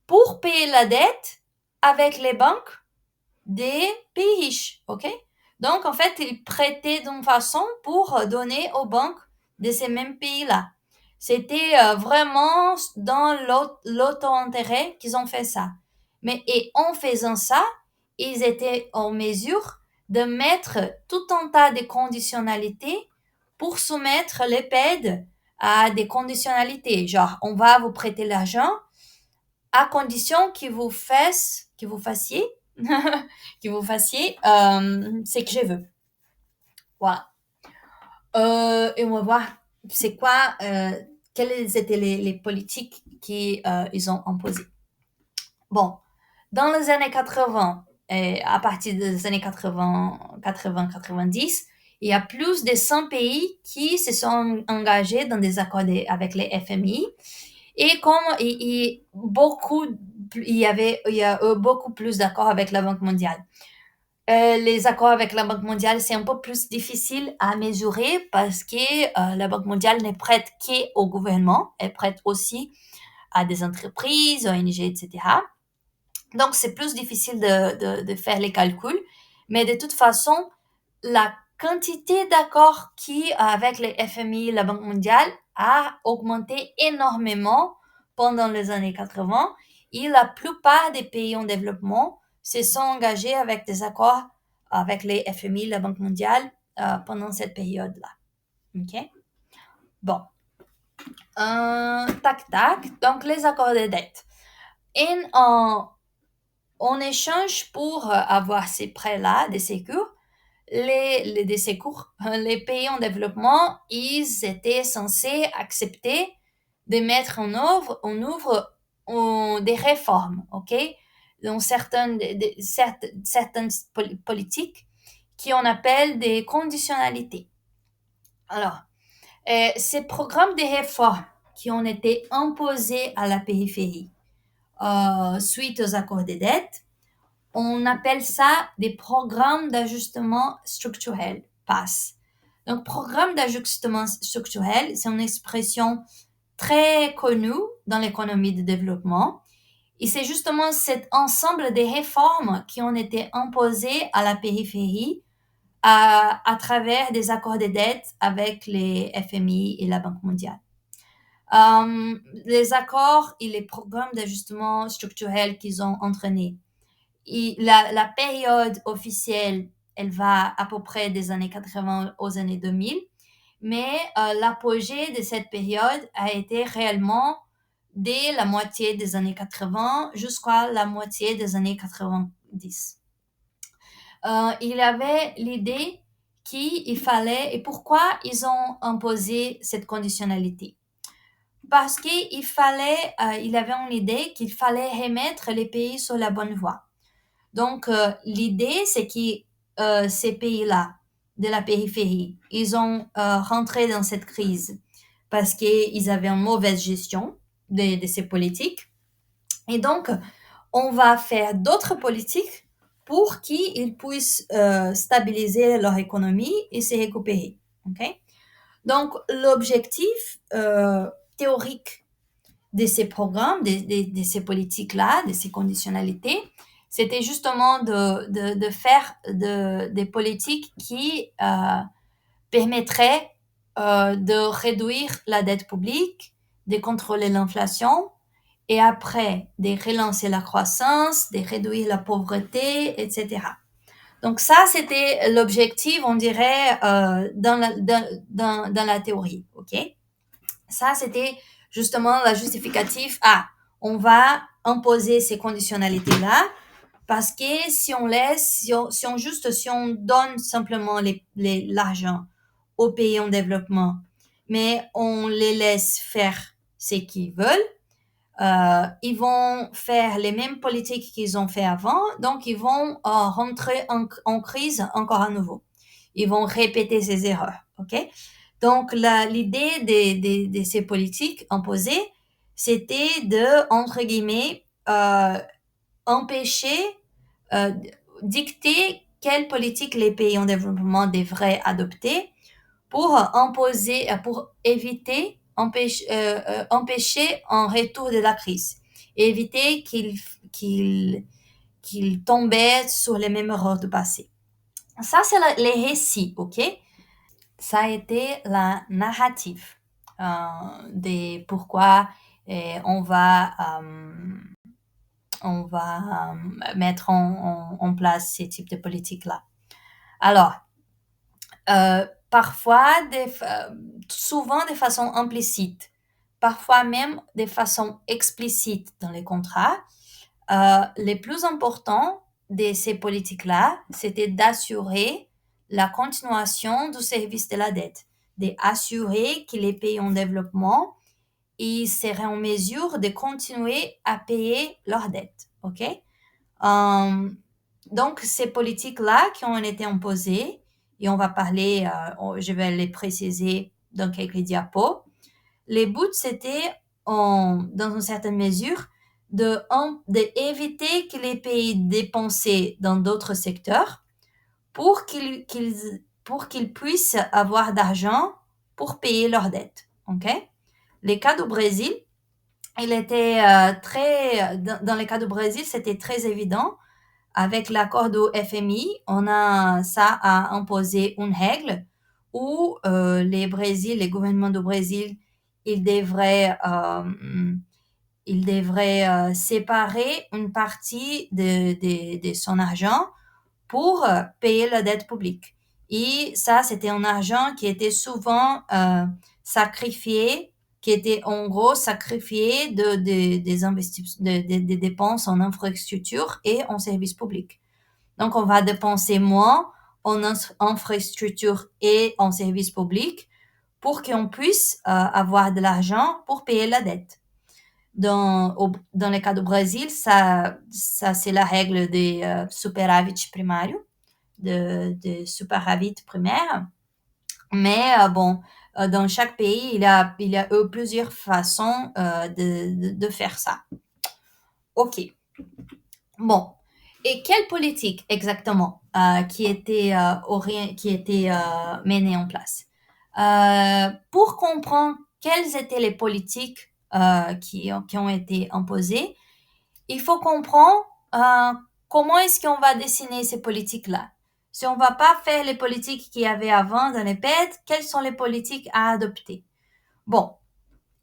pour payer la dette avec les banques des pays riches, ok? Donc, en fait, ils prêtaient d'une façon pour donner aux banques de ces mêmes pays-là. C'était vraiment dans l'auto-intérêt qu'ils ont fait ça. Et en faisant ça, ils étaient en mesure de mettre tout un tas de conditionnalités pour soumettre les PED à des conditionnalités. Genre, on va vous prêter l'argent à condition que vous fassiez ce que je veux. Voilà. Et on va voir c'est quoi quelles étaient les politiques qu'ils ont imposées. Bon, dans les années 80, et à partir des années 80-90, il y a plus de 100 pays qui se sont engagés dans des accords avec les FMI. Et comme il y a eu beaucoup plus d'accords avec la Banque mondiale. Les accords avec la Banque mondiale, c'est un peu plus difficile à mesurer parce que la Banque mondiale ne prête qu'au gouvernement, elle prête aussi à des entreprises, ONG, etc. Donc, c'est plus difficile de faire les calculs. Mais de toute façon, la quantité d'accords avec les FMI, la Banque mondiale, a augmenté énormément pendant les années 80 et la plupart des pays en développement se sont engagés avec des accords avec les FMI, la Banque mondiale, pendant cette période-là. OK? Bon. Tac, tac. Donc, les accords de dette. En échange pour avoir ces prêts-là, des secours, les pays en développement, ils étaient censés accepter de mettre en œuvre des réformes, ok? Donc certaines politiques qu'on appelle des conditionnalités. Alors, ces programmes de réformes qui ont été imposés à la périphérie suite aux accords de dette, on appelle ça des programmes d'ajustement structurel, PAS. Donc, programme d'ajustement structurel, c'est une expression très connue dans l'économie de développement. Et c'est justement cet ensemble de réformes qui ont été imposées à la périphérie à travers des accords de dette avec les FMI et la Banque mondiale. Les accords et les programmes d'ajustement structurel qu'ils ont entraînés. Et la période officielle, elle va à peu près des années 80 aux années 2000, mais l'apogée de cette période a été réellement dès la moitié des années 80 jusqu'à la moitié des années 90. Il y avait l'idée qu'il fallait, et pourquoi ils ont imposé cette conditionnalité? Parce qu'il y avait une idée qu'il fallait remettre les pays sur la bonne voie. Donc, l'idée, c'est que ces pays-là, de la périphérie, ils ont rentré dans cette crise parce qu'ils avaient une mauvaise gestion de ces politiques. Et donc, on va faire d'autres politiques pour qu'ils puissent stabiliser leur économie et se récupérer. Okay? Donc, l'objectif théorique de ces programmes, de ces politiques-là, de ces conditionnalités, c'était justement de faire des politiques qui permettraient de réduire la dette publique, de contrôler l'inflation et après de relancer la croissance, de réduire la pauvreté, etc. Donc ça, c'était l'objectif, on dirait, dans la théorie, ok? Ça, c'était justement la justificatif. On va imposer ces conditionnalités-là parce que si on donne simplement l'argent aux pays en développement, mais on les laisse faire ce qu'ils veulent, ils vont faire les mêmes politiques qu'ils ont fait avant, donc ils vont rentrer en crise encore à nouveau. Ils vont répéter ces erreurs, ok? Donc l'idée de ces politiques imposées, c'était de, entre guillemets, empêcher, dicter quelle politique les pays en développement devraient adopter pour éviter, empêcher un retour de la crise et éviter qu'ils tombaient sur les mêmes erreurs du passé. Ça, c'est les récits, ok? Ça a été la narrative de pourquoi on va mettre en place ces types de politiques-là. Alors, parfois, souvent de façon implicite, parfois même de façon explicite dans les contrats, le plus important de ces politiques-là, c'était d'assurer la continuation du service de la dette, d'assurer que les pays en développement, ils seraient en mesure de continuer à payer leurs dettes. OK? Donc, ces politiques-là qui ont été imposées, et on va parler, je vais les préciser dans quelques diapos. Les buts, c'était, dans une certaine mesure, d'éviter que les pays dépensent dans d'autres secteurs pour qu'ils puissent avoir d'argent pour payer leurs dettes. OK? Les cas du Brésil, il était dans les cas du Brésil, c'était très évident. Avec l'accord du FMI, ça a imposé une règle où les gouvernements du Brésil, ils devraient, séparer une partie de son argent pour payer la dette publique. Et ça, c'était un argent qui était souvent sacrifié, qui était en gros sacrifié des dépenses en infrastructure et en services publics. Donc, on va dépenser moins en infrastructure et en services publics pour qu'on puisse avoir de l'argent pour payer la dette. Dans le cas du Brésil, ça c'est la règle des superávit primário, de superávit primaire. Mais dans chaque pays, il y a eu plusieurs façons de faire ça. OK. Bon. Et quelle politique exactement qui était menée en place? Pour comprendre quelles étaient les politiques qui ont été imposées, il faut comprendre comment est-ce qu'on va dessiner ces politiques-là. Si on va pas faire les politiques qu'il y avait avant dans les PED, quelles sont les politiques à adopter? Bon,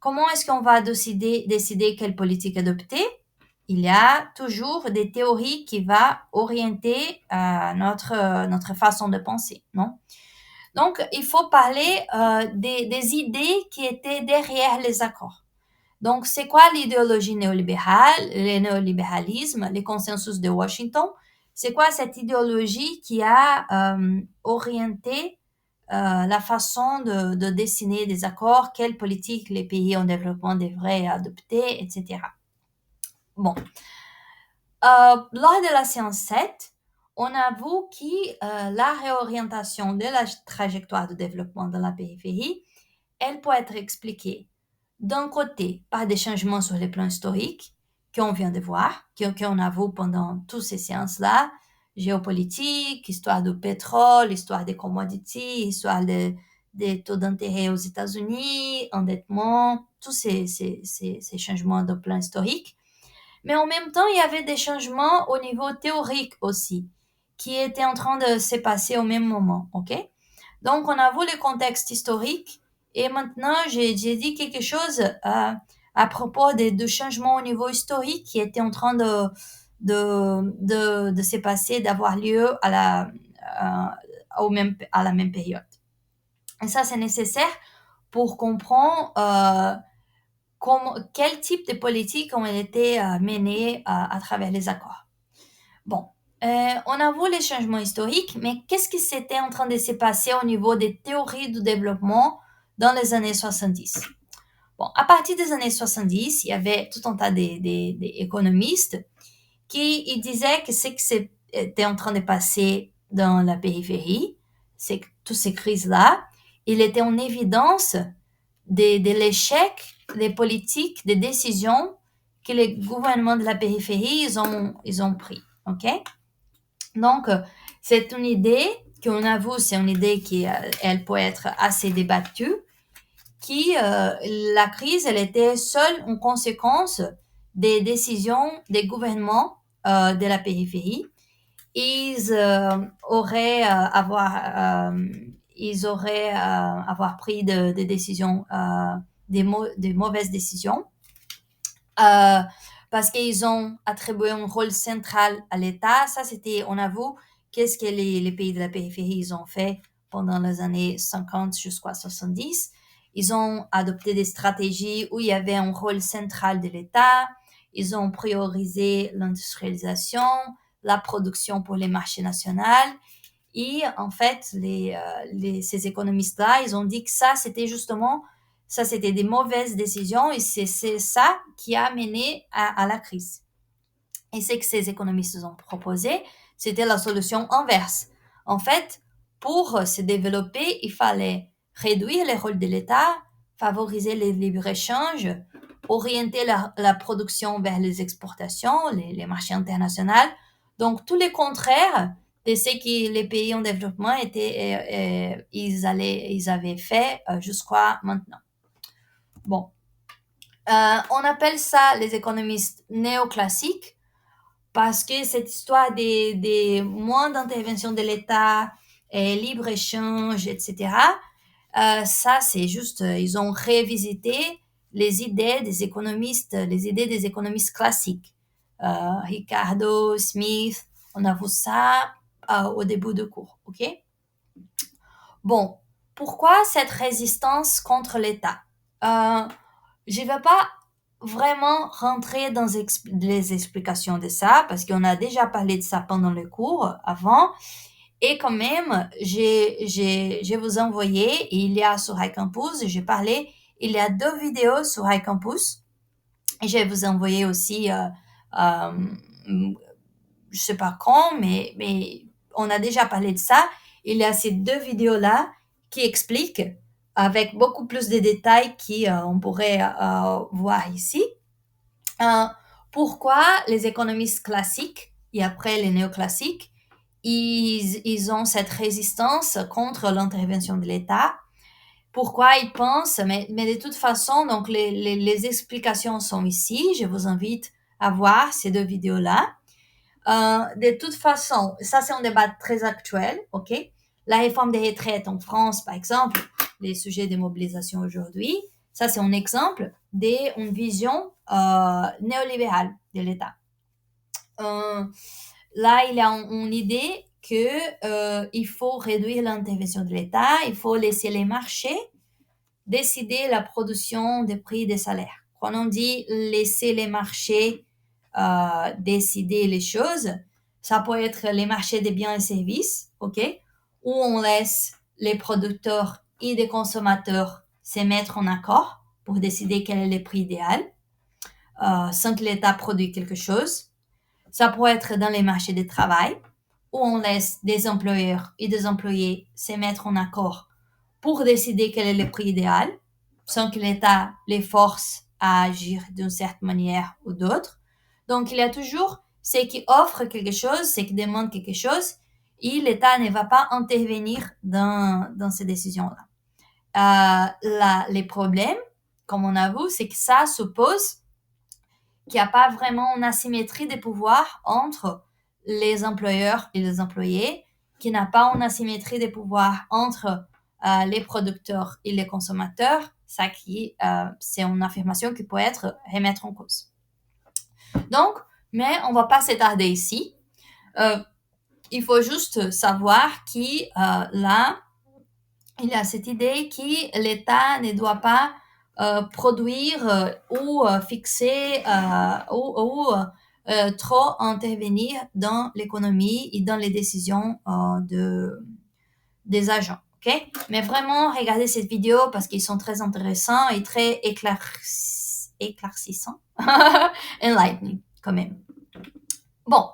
comment est-ce qu'on va décider quelle politique adopter? Il y a toujours des théories qui vont orienter notre façon de penser, non? Donc, il faut parler des idées qui étaient derrière les accords. Donc, c'est quoi l'idéologie néolibérale, le néolibéralisme, les consensus de Washington? C'est quoi cette idéologie qui a orienté la façon de dessiner des accords, quelles politiques les pays en développement devraient adopter, etc. Bon. Lors de la séance 7, on a vu que la réorientation de la trajectoire de développement de la périphérie, elle peut être expliquée d'un côté par des changements sur les plans historiques qu'on vient de voir, qu'on a vu pendant toutes ces séances-là, géopolitique, histoire du pétrole, histoire des commodities, histoire des taux d'intérêt aux États-Unis, endettement, tous ces changements de plan historique. Mais en même temps, il y avait des changements au niveau théorique aussi, qui étaient en train de se passer au même moment, ok? Donc, on a vu le contexte historique, et maintenant, j'ai dit quelque chose à propos des changements au niveau historique qui étaient en train de se passer, d'avoir lieu à la même période. Et ça, c'est nécessaire pour comprendre quel type de politique ont été menées à travers les accords. Bon, on a vu les changements historiques, mais qu'est-ce qui s'était en train de se passer au niveau des théories du développement dans les années 70? Bon, à partir des années 70, il y avait tout un tas d'économistes qui disaient que ce qui était en train de passer dans la périphérie, c'est que toutes ces crises-là, il était en évidence de l'échec des politiques, des décisions que les gouvernements de la périphérie, ils ont pris. OK? Donc, c'est une idée qu'on avoue, c'est une idée qui, elle peut être assez débattue, la crise, elle était seule une conséquence des décisions des gouvernements de la périphérie. Ils auraient avoir pris des décisions, des mauvaises décisions, parce qu'ils ont attribué un rôle central à l'État. Ça, c'était, on avoue, qu'est-ce que les pays de la périphérie, ils ont fait pendant les années 50 jusqu'à 70. Ils ont adopté des stratégies où il y avait un rôle central de l'État. Ils ont priorisé l'industrialisation, la production pour les marchés nationaux. Et en fait, ces économistes-là, ils ont dit que ça, c'était justement Ça, c'était des mauvaises décisions et c'est ça qui a mené à la crise. Et ce que ces économistes ont proposé, c'était la solution inverse. En fait, pour se développer, il fallait réduire les rôles de l'État, favoriser les libre-échanges, orienter la production vers les exportations, les marchés internationaux. Donc, tous les contraires de ce que les pays en développement ils avaient fait jusqu'à maintenant. Bon. On appelle ça les économistes néoclassiques parce que cette histoire des moins d'intervention de l'État, et libre-échange, etc., ça, c'est juste, ils ont révisité les idées des économistes classiques. Ricardo, Smith, on a vu ça au début de cours, ok? Bon, pourquoi cette résistance contre l'État? Je ne vais pas vraiment rentrer dans les explications de ça, parce qu'on a déjà parlé de ça pendant le cours avant. Et quand même, je vous envoyé, il y a sur iCampus, j'ai parlé, il y a 2 vidéos sur iCampus. Et je vais vous envoyer aussi, je sais pas quand, mais on a déjà parlé de ça. Il y a ces 2 vidéos-là qui expliquent avec beaucoup plus de détails qu'on pourrait voir ici. Pourquoi les économistes classiques et après les néoclassiques, ils ont cette résistance contre l'intervention de l'État. Pourquoi ils pensent, mais de toute façon, donc les explications sont ici. Je vous invite à voir ces 2 vidéos-là. De toute façon, ça c'est un débat très actuel, ok? La réforme des retraites en France, par exemple, les sujets de mobilisation aujourd'hui, ça c'est un exemple d'une vision néolibérale de l'État. Là, il y a une idée que il faut réduire l'intervention de l'État, il faut laisser les marchés décider la production des prix des salaires. Quand on dit laisser les marchés décider les choses, ça peut être les marchés des biens et services, ok, où on laisse les producteurs et les consommateurs se mettre en accord pour décider quel est le prix idéal, sans que l'État produise quelque chose. Ça peut être dans les marchés du travail, où on laisse des employeurs et des employés se mettre en accord pour décider quel est le prix idéal, sans que l'État les force à agir d'une certaine manière ou d'autre. Donc, il y a toujours ceux qui offrent quelque chose, ceux qui demandent quelque chose, et l'État ne va pas intervenir dans ces décisions-là. Les problèmes, comme on a vu, c'est que ça suppose qu'il n'y a pas vraiment une asymétrie des pouvoirs entre les employeurs et les employés, qu'il n'y a pas une asymétrie des pouvoirs entre les producteurs et les consommateurs. Ça c'est une affirmation qui peut être remettre en cause. Donc, mais on ne va pas s'attarder ici. Il faut juste savoir là, il y a cette idée que l'État ne doit pas produire ou fixer ou trop intervenir dans l'économie et dans les décisions des agents. Okay? Mais vraiment, regardez cette vidéo parce qu'ils sont très intéressants et très éclaircissants. Enlightening, quand même. Bon.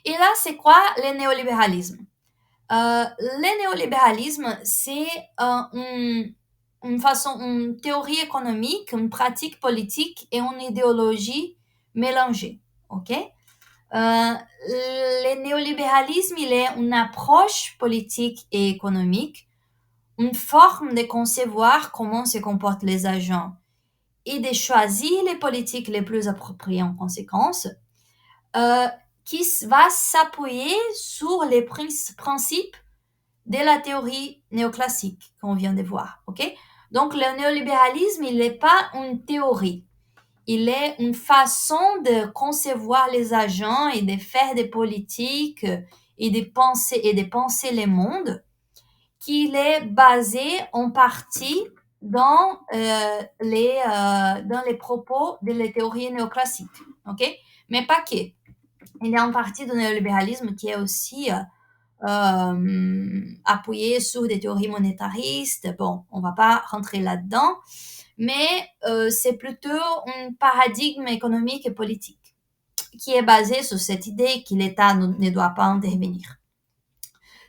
Et là, c'est quoi le néolibéralisme? Le néolibéralisme, c'est une théorie économique, une pratique politique et une idéologie mélangée. Ok? Le néolibéralisme, il est une approche politique et économique, une forme de concevoir comment se comportent les agents et de choisir les politiques les plus appropriées en conséquence, qui va s'appuyer sur les principes de la théorie néoclassique qu'on vient de voir. Ok? Donc, le néolibéralisme, il n'est pas une théorie. Il est une façon de concevoir les agents et de faire des politiques et de penser les mondes qui est basé en partie dans les propos de la théorie néoclassique. Ok? Mais pas que. Il y a une partie du néolibéralisme qui est aussi appuyé sur des théories monétaristes. Bon, on va pas rentrer là-dedans, mais c'est plutôt un paradigme économique et politique qui est basé sur cette idée que l'État ne doit pas intervenir.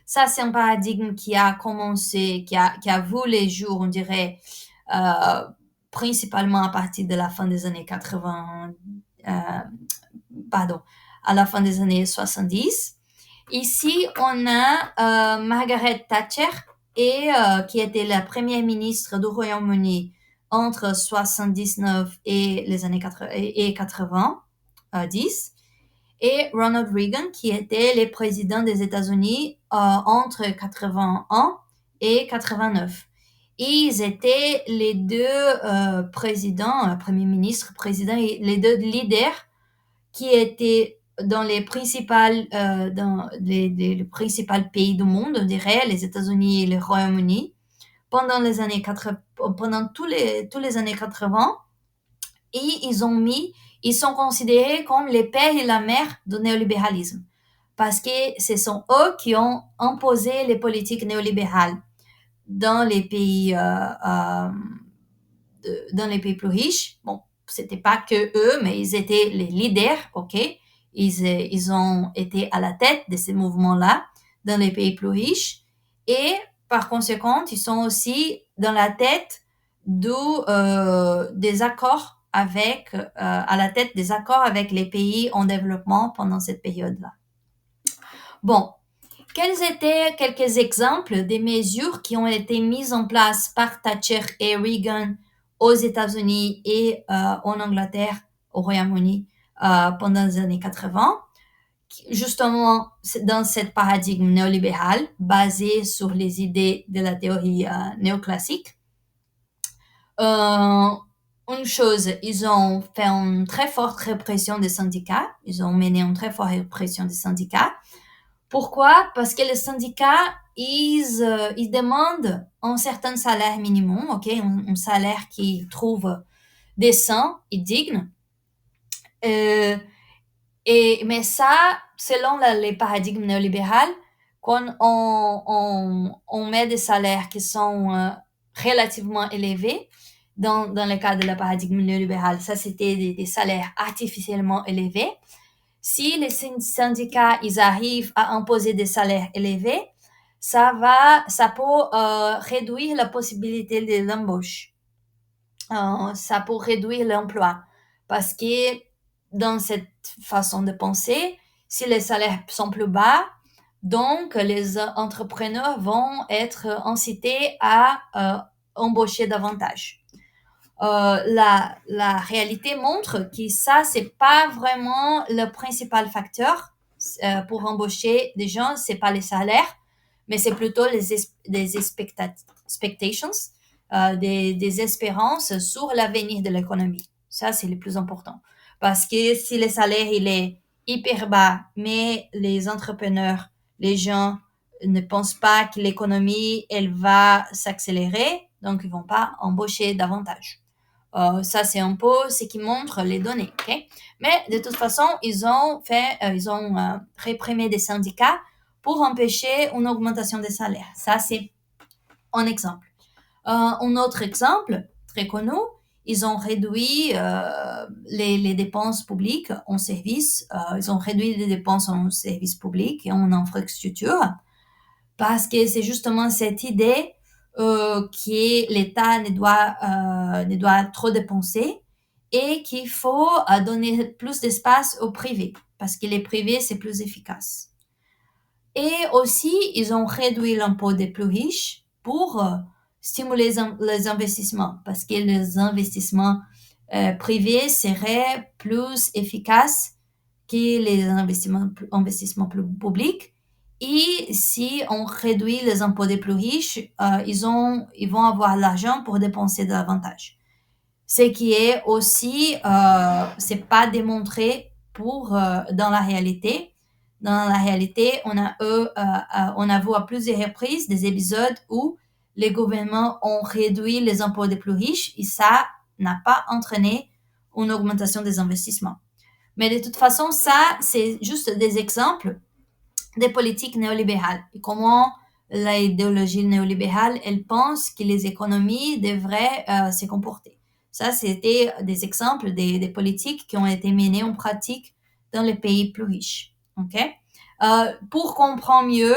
Ça, c'est un paradigme qui a commencé, qui a vu les jours, on dirait, principalement à partir de la fin des années 80, à la fin des années 70. Ici, on a Margaret Thatcher, qui était la première ministre du Royaume-Uni entre 79 et les années 90, et Ronald Reagan, qui était le président des États-Unis entre 81 et 89. Et ils étaient les deux présidents, premiers ministres, présidents, et les deux leaders qui étaient dans les dans les principaux pays du monde, on dirait, les États-Unis et le Royaume-Uni, pendant les années 80, pendant tous les années 80, et ils sont considérés comme les pères et la mère du néolibéralisme, parce que ce sont eux qui ont imposé les politiques néolibérales dans les pays dans les pays plus riches. Bon, c'était pas que eux, mais ils étaient les leaders, ok? Ils ont été à la tête de ces mouvements-là dans les pays plus riches, et par conséquent, ils sont aussi dans la tête des accords à la tête des accords avec les pays en développement pendant cette période-là. Bon, quels étaient quelques exemples des mesures qui ont été mises en place par Thatcher et Reagan aux États-Unis et en Angleterre, au Royaume-Uni, pendant les années 80, justement dans ce paradigme néolibéral basé sur les idées de la théorie néoclassique? Une chose, ils ont fait une très forte répression des syndicats. Ils ont mené une très forte répression des syndicats. Pourquoi? Parce que les syndicats, ils demandent un certain salaire minimum, ok, un salaire qu'ils trouvent décent et digne. Mais ça, selon les paradigmes néolibéraux, quand on met des salaires qui sont relativement élevés, dans le cas de la paradigme néolibéral, ça c'était des salaires artificiellement élevés. Si les syndicats ils arrivent à imposer des salaires élevés, ça peut réduire la possibilité de l'embauche. Ça peut réduire l'emploi, parce que dans cette façon de penser, si les salaires sont plus bas, donc les entrepreneurs vont être incités à embaucher davantage. La réalité montre que ça, c'est pas vraiment le principal facteur pour embaucher des gens, c'est pas les salaires, mais c'est plutôt des expectations, des espérances sur l'avenir de l'économie. Ça, c'est le plus important. Parce que si le salaire, il est hyper bas, mais les entrepreneurs, les gens ne pensent pas que l'économie, elle va s'accélérer, donc ils vont pas embaucher davantage. Ça, c'est un peu ce qui montre les données, ok? Mais de toute façon, ils ont réprimé des syndicats pour empêcher une augmentation des salaires. Ça, c'est un exemple. Un autre exemple très connu, ils ont réduit les dépenses publiques en services. Ils ont réduit les dépenses en services publics et en infrastructure, parce que c'est justement cette idée que l'État ne doit trop dépenser et qu'il faut donner plus d'espace au privé, parce que les privés, c'est plus efficace. Et aussi, ils ont réduit l'impôt des plus riches pour stimuler les investissements, parce que les investissements privés seraient plus efficaces que les investissements publics. Et si on réduit les impôts des plus riches, ils vont avoir l'argent pour dépenser davantage. Ce qui est aussi, c'est pas démontré dans la réalité. Dans la réalité, on a vu à plusieurs reprises des épisodes où les gouvernements ont réduit les impôts des plus riches et ça n'a pas entraîné une augmentation des investissements. Mais de toute façon, ça, c'est juste des exemples des politiques néolibérales et comment l'idéologie néolibérale, elle pense que les économies devraient se comporter. Ça, c'était des exemples des politiques qui ont été menées en pratique dans les pays plus riches. OK? Pour comprendre mieux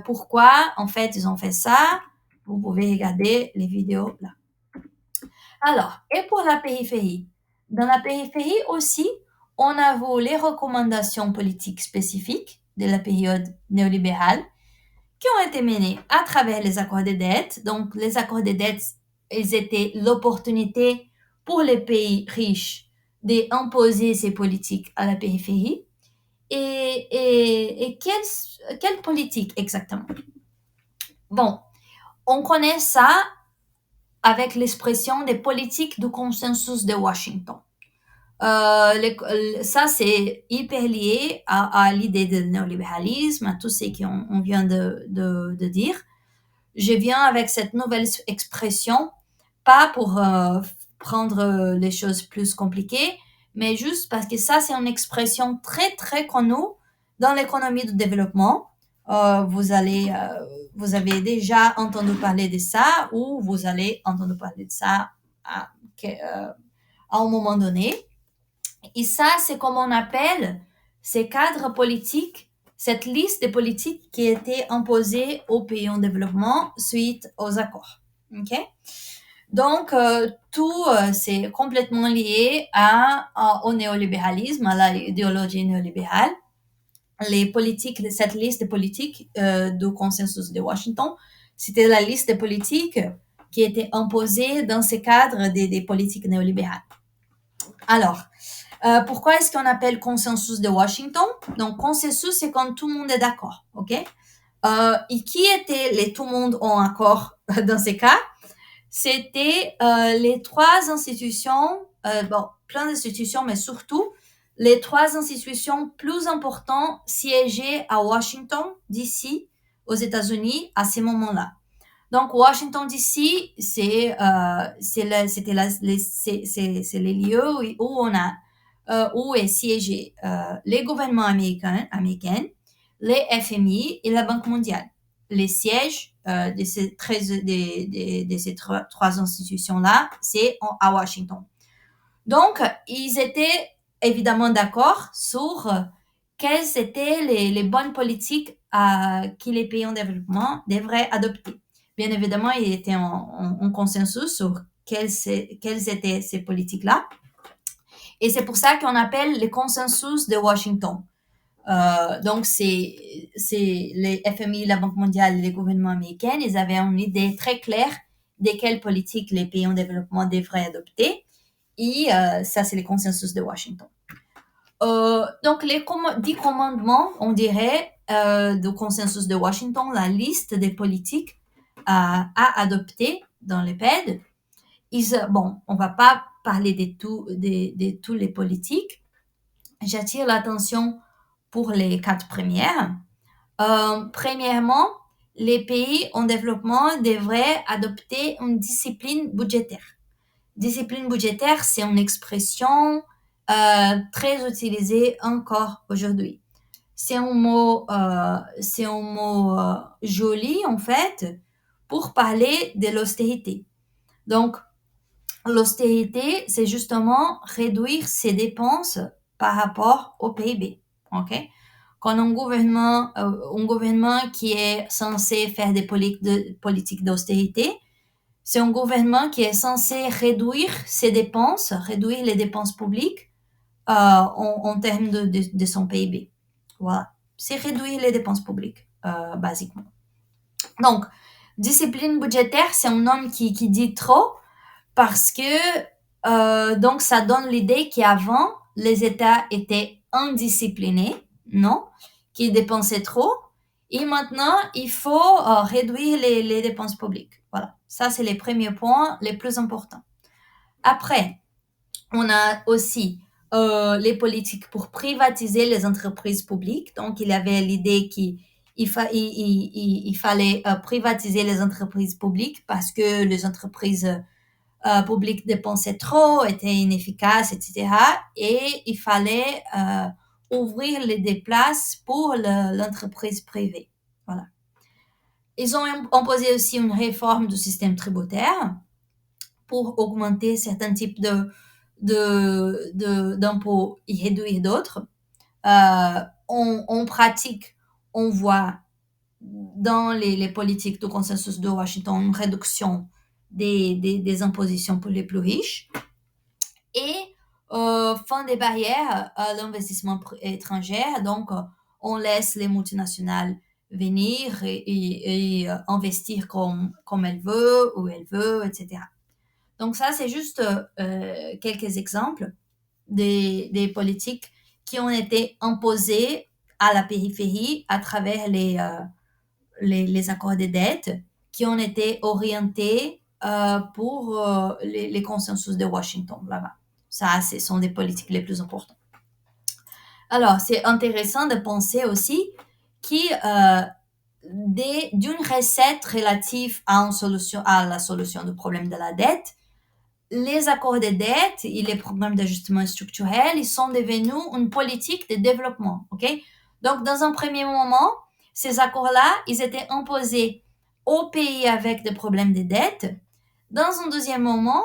pourquoi, en fait, ils ont fait ça, vous pouvez regarder les vidéos là. Alors, et pour la périphérie? Dans la périphérie aussi, on a vu les recommandations politiques spécifiques de la période néolibérale qui ont été menées à travers les accords de dette. Donc, les accords de dette, ils étaient l'opportunité pour les pays riches d'imposer ces politiques à la périphérie. Et quelle politique exactement? Bon, on connaît ça avec l'expression des politiques du consensus de Washington. Ça, c'est hyper lié à l'idée de néolibéralisme, à tout ce qu'on vient de dire. Je viens avec cette nouvelle expression, pas pour prendre les choses plus compliquées, mais juste parce que ça, c'est une expression très, très connue dans l'économie du développement. Vous avez déjà entendu parler de ça ou vous allez entendre parler de ça à un moment donné. Et ça, c'est comme on appelle ces cadres politiques, cette liste de politiques qui étaient imposées aux pays en développement suite aux accords. Okay? Donc, tout c'est complètement lié au néolibéralisme, à l'idéologie néolibérale. Les politiques, cette liste de politiques du consensus de Washington, c'était la liste de politiques qui étaient imposées dans ce cadre des politiques néolibérales. Alors, pourquoi est-ce qu'on appelle consensus de Washington? Donc, consensus, c'est quand tout le monde est d'accord, ok? Et qui étaient les tout le monde en accord dans ces cas? C'était les trois institutions, plein d'institutions, mais surtout les trois institutions plus importantes siégées à Washington, D.C., aux États-Unis, à ces moments-là. Donc, Washington, D.C., c'est les lieux où est siégé les gouvernements américains, les FMI et la Banque mondiale. Les sièges de ces trois institutions-là, c'est à Washington. Donc, ils étaient évidemment d'accord sur quelles étaient les bonnes politiques que les pays en développement devraient adopter. Bien évidemment, il était en consensus sur quelles étaient ces politiques-là. Et c'est pour ça qu'on appelle le consensus de Washington. Donc, c'est les FMI, la Banque mondiale et les gouvernements américains, ils avaient une idée très claire de quelles politiques les pays en développement devraient adopter. Et ça, c'est le consensus de Washington. Donc, les 10 commandements, on dirait, du consensus de Washington, la liste des politiques à adopter dans les PED. On va pas parler de tous les politiques. J'attire l'attention pour les 4 premières. Premièrement, les pays en développement devraient adopter une discipline budgétaire. Discipline budgétaire, c'est une expression très utilisée encore aujourd'hui. C'est un mot joli, en fait, pour parler de l'austérité. Donc, l'austérité, c'est justement réduire ses dépenses par rapport au PIB. Okay? Quand un gouvernement qui est censé faire des politiques d'austérité, c'est un gouvernement qui est censé réduire ses dépenses, réduire les dépenses publiques en termes de son PIB. Voilà. C'est réduire les dépenses publiques, basiquement. Donc, discipline budgétaire, c'est un nom qui dit trop parce que donc ça donne l'idée qu'avant, les États étaient indisciplinés, non? Qu'ils dépensaient trop. Et maintenant, il faut réduire les dépenses publiques. Voilà. Ça, c'est les premiers points les plus importants. Après, on a aussi les politiques pour privatiser les entreprises publiques. Donc, il y avait l'idée qu'il fallait privatiser les entreprises publiques parce que les entreprises publiques dépensaient trop, étaient inefficaces, etc. Et il fallait ouvrir des places pour l'entreprise privée. Voilà. Ils ont imposé aussi une réforme du système tributaire pour augmenter certains types d'impôts et réduire d'autres. En pratique, on voit dans les politiques de consensus de Washington une réduction des impositions pour les plus riches et fin des barrières à l'investissement étranger. Donc, on laisse les multinationales venir et investir comme elles veulent, où elles veulent, etc. Donc ça, c'est juste quelques exemples des politiques qui ont été imposées à la périphérie à travers les accords de dette qui ont été orientés pour les consensus de Washington là-bas. Ça, ce sont des politiques les plus importantes. Alors, c'est intéressant de penser aussi que d'une recette relative à la solution du problème de la dette, les accords de dette et les programmes d'ajustement structurel, ils sont devenus une politique de développement, ok? Donc, dans un premier moment, ces accords-là, ils étaient imposés aux pays avec des problèmes de dette. Dans un deuxième moment,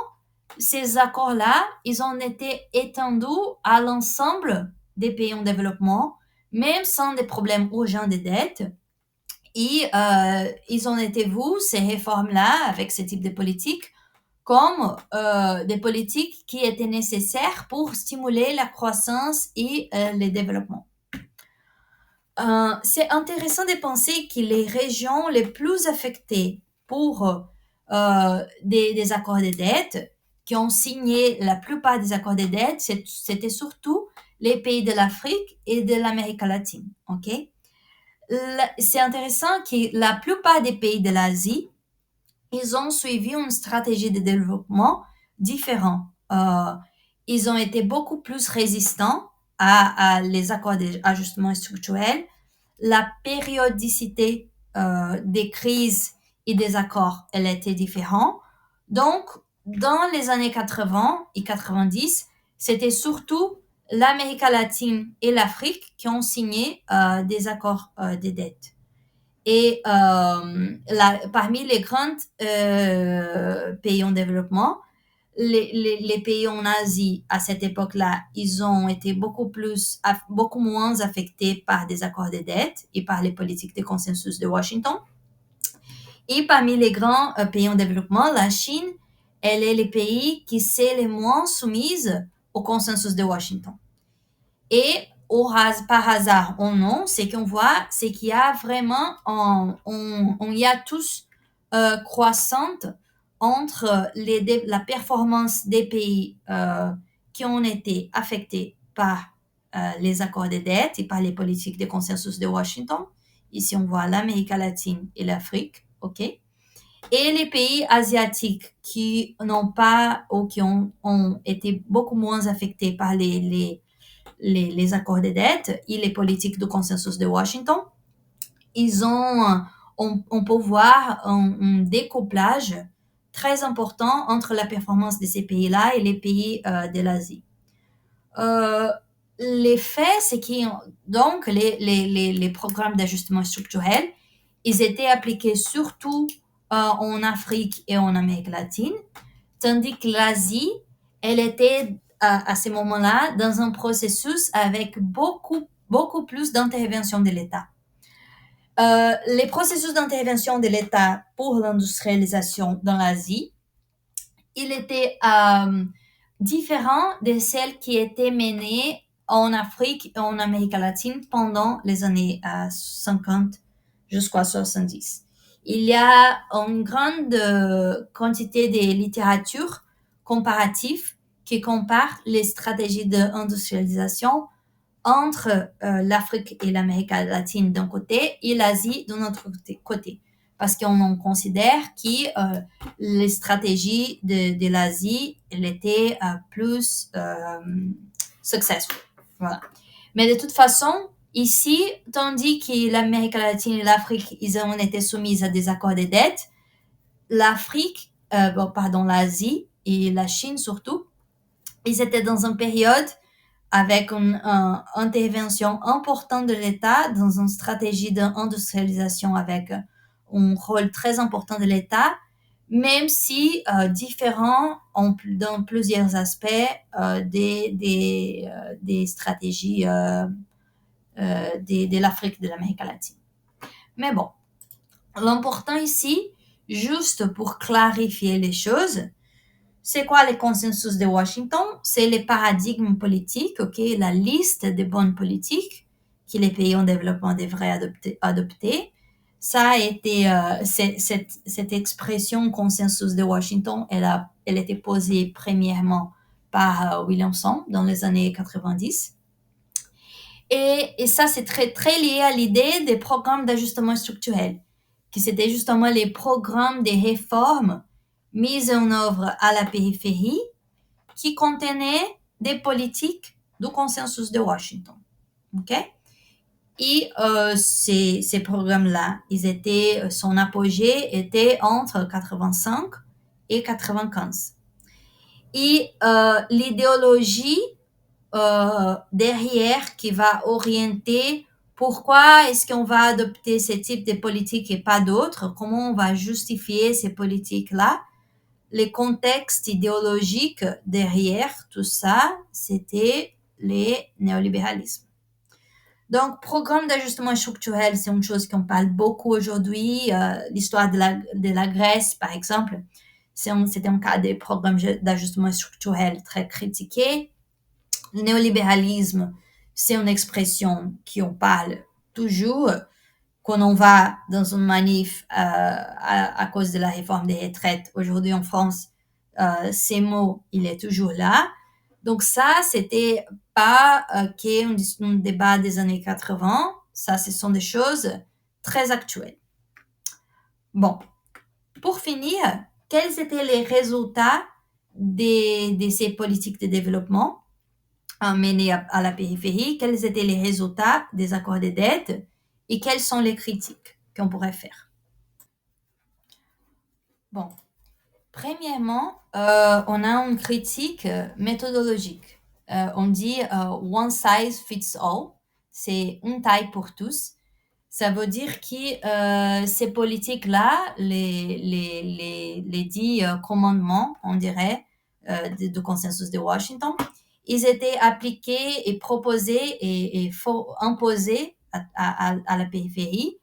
ces accords-là, ils ont été étendus à l'ensemble des pays en développement, même sans des problèmes urgents de dette. Et ils ont été vus, ces réformes-là, avec ce type de politique, comme des politiques qui étaient nécessaires pour stimuler la croissance et le développement. C'est intéressant de penser que les régions les plus affectées pour des accords de dette, qui ont signé la plupart des accords de dette, c'était surtout les pays de l'Afrique et de l'Amérique latine. Ok? C'est intéressant que la plupart des pays de l'Asie, ils ont suivi une stratégie de développement différente. Ils ont été beaucoup plus résistants à les accords d'ajustement structurel. La périodicité des crises et des accords, elle était différente. Donc, dans les années 80 et 90, c'était surtout l'Amérique latine et l'Afrique qui ont signé des accords de dette. Et parmi les grands pays en développement, les pays en Asie, à cette époque-là, ils ont été beaucoup moins affectés par des accords de dette et par les politiques de consensus de Washington. Et parmi les grands pays en développement, la Chine, elle est le pays qui s'est le moins soumise au consensus de Washington. Et par hasard ou non, ce qu'on voit, c'est qu'il y a vraiment un hiatus croissante entre la performance des pays qui ont été affectés par les accords de dette et par les politiques de consensus de Washington. Ici, on voit l'Amérique latine et l'Afrique, ok? Et les pays asiatiques qui n'ont pas ou qui ont été beaucoup moins affectés par les accords de dette et les politiques de consensus de Washington, on peut voir un découplage très important entre la performance de ces pays-là et les pays de l'Asie. L'effet, c'est que donc les programmes d'ajustement structurel, ils étaient appliqués surtout en Afrique et en Amérique latine, tandis que l'Asie, elle était à ce moment-là dans un processus avec beaucoup plus d'intervention de l'État. Les processus d'intervention de l'État pour l'industrialisation dans l'Asie, il était différent de celles qui étaient menées en Afrique et en Amérique latine pendant les années 50 jusqu'à 70. Il y a une grande quantité de littérature comparative qui compare les stratégies d'industrialisation entre l'Afrique et l'Amérique latine d'un côté et l'Asie d'un autre côté. Parce qu'on considère que les stratégies de l'Asie, elles étaient plus successful. Voilà. Mais de toute façon, ici, tandis que l'Amérique latine et l'Afrique, ils ont été soumises à des accords de dette, l'Asie et la Chine surtout, ils étaient dans une période avec une intervention importante de l'État dans une stratégie d'industrialisation avec un rôle très important de l'État, même si différents dans plusieurs aspects des stratégies de l'Afrique, de l'Amérique latine. Mais bon, l'important ici, juste pour clarifier les choses, c'est quoi le consensus de Washington? C'est les paradigmes politiques, ok, la liste des bonnes politiques que les pays en développement devraient adopter. Ça a été, cette expression consensus de Washington, elle a été posée premièrement par Williamson dans les années 90. Et ça, c'est très, très lié à l'idée des programmes d'ajustement structurel, qui c'était justement les programmes de réformes mises en œuvre à la périphérie qui contenaient des politiques du consensus de Washington. OK? Et ces programmes-là, son apogée était entre 85 et 95. Et l'idéologie derrière qui va orienter pourquoi est-ce qu'on va adopter ce type de politique et pas d'autres, comment on va justifier ces politiques-là, les contextes idéologiques derrière tout ça, c'était les néolibéralismes. Donc, programme d'ajustement structurel, c'est une chose qu'on parle beaucoup aujourd'hui. L'histoire de la Grèce, par exemple, c'était un cas de programme d'ajustement structurel très critiqué. Le néolibéralisme, c'est une expression qu'on parle toujours quand on va dans une manif à cause de la réforme des retraites. Aujourd'hui en France, ces mots, il est toujours là. Donc ça, c'était pas un débat des années 80. Ça, ce sont des choses très actuelles. Bon, pour finir, quels étaient les résultats de ces politiques de développement menées à la périphérie? Quels étaient les résultats des accords de dette et quelles sont les critiques qu'on pourrait faire? Bon, premièrement, on a une critique méthodologique. On dit one size fits all, c'est une taille pour tous. Ça veut dire que ces politiques-là, les 10 commandements, on dirait, du consensus de Washington, ils étaient appliqués et proposés et imposés à la périphérie.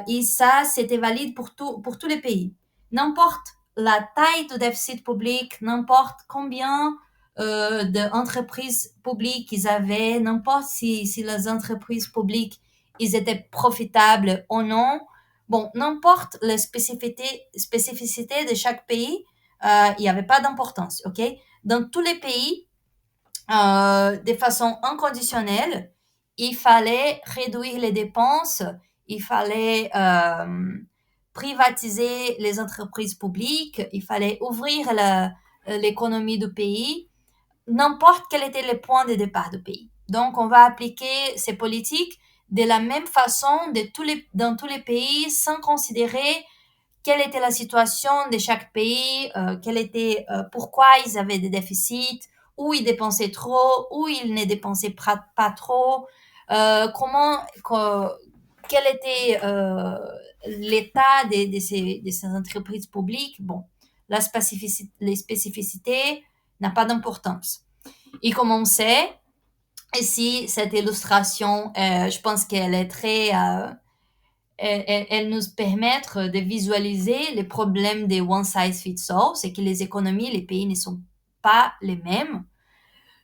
Et ça, c'était valide pour tous les pays. N'importe la taille du déficit public, n'importe combien d'entreprises publiques ils avaient, n'importe si les entreprises publiques ils étaient profitables ou non. Bon, n'importe les spécificités de chaque pays, il n'y avait pas d'importance, ok? Dans tous les pays, de façon inconditionnelle, il fallait réduire les dépenses, il fallait privatiser les entreprises publiques, il fallait ouvrir l'économie du pays, n'importe quel était le point de départ du pays. Donc, on va appliquer ces politiques de la même façon dans tous les pays sans considérer quelle était la situation de chaque pays, pourquoi ils avaient des déficits, où ils dépensaient trop, où ils ne dépensaient pas trop, quel était l'état de ces entreprises publiques. Bon, les spécificités n'ont pas d'importance. Et comme on sait, ici, cette illustration, je pense qu'elle est très... elle nous permet de visualiser les problèmes des one size fits all, c'est que les économies, les pays ne sont pas les mêmes.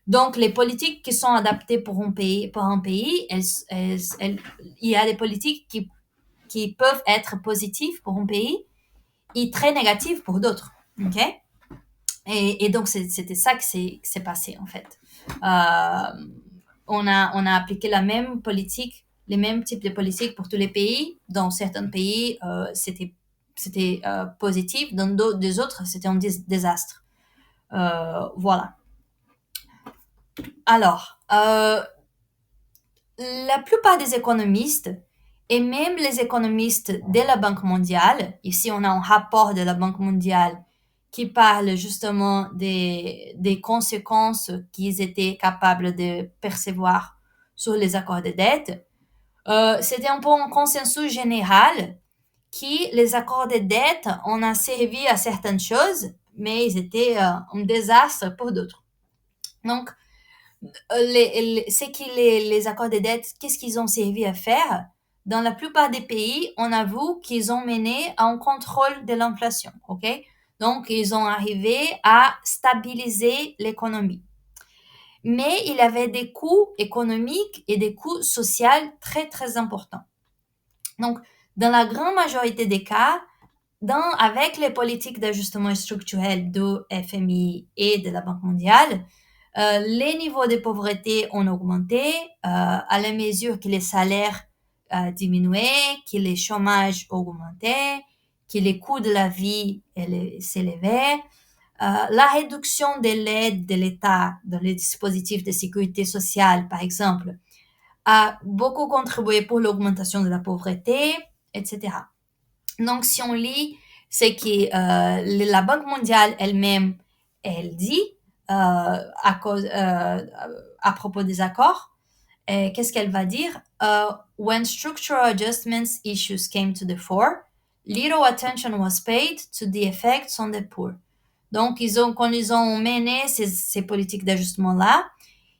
Donc, les politiques qui sont adaptées pour un pays, il y a des politiques qui peuvent être positives pour un pays et très négatives pour d'autres. Ok? Et donc, c'était ça qui s'est passé, en fait. On a appliqué la même politique, les mêmes types de politiques pour tous les pays. Dans certains pays, c'était positif. Dans des autres, c'était un désastre. Voilà. Alors, la plupart des économistes, et même les économistes de la Banque mondiale, ici on a un rapport de la Banque mondiale qui parle justement des conséquences qu'ils étaient capables de percevoir sur les accords de dette, c'était un peu un consensus général les accords de dette, on a servi à certaines choses, mais ils étaient un désastre pour d'autres. Donc, les accords de dette, qu'est-ce qu'ils ont servi à faire? Dans la plupart des pays, on avoue qu'ils ont mené à un contrôle de l'inflation, ok? Donc, ils ont arrivé à stabiliser l'économie. Mais il y avait des coûts économiques et des coûts sociaux très, très importants. Donc, dans la grande majorité des cas, avec les politiques d'ajustement structurel du FMI et de la Banque mondiale, les niveaux de pauvreté ont augmenté à la mesure que les salaires diminuaient, que les chômages augmentaient, que les coûts de la vie s'élevaient. La réduction de l'aide de l'État dans les dispositifs de sécurité sociale, par exemple, a beaucoup contribué pour l'augmentation de la pauvreté, etc. Donc, si on lit ce que la Banque mondiale elle-même, elle dit à propos des accords, qu'est-ce qu'elle va dire? When structural adjustments issues came to the fore, little attention was paid to the effects on the poor. Donc, quand ils ont mené ces politiques d'ajustement-là,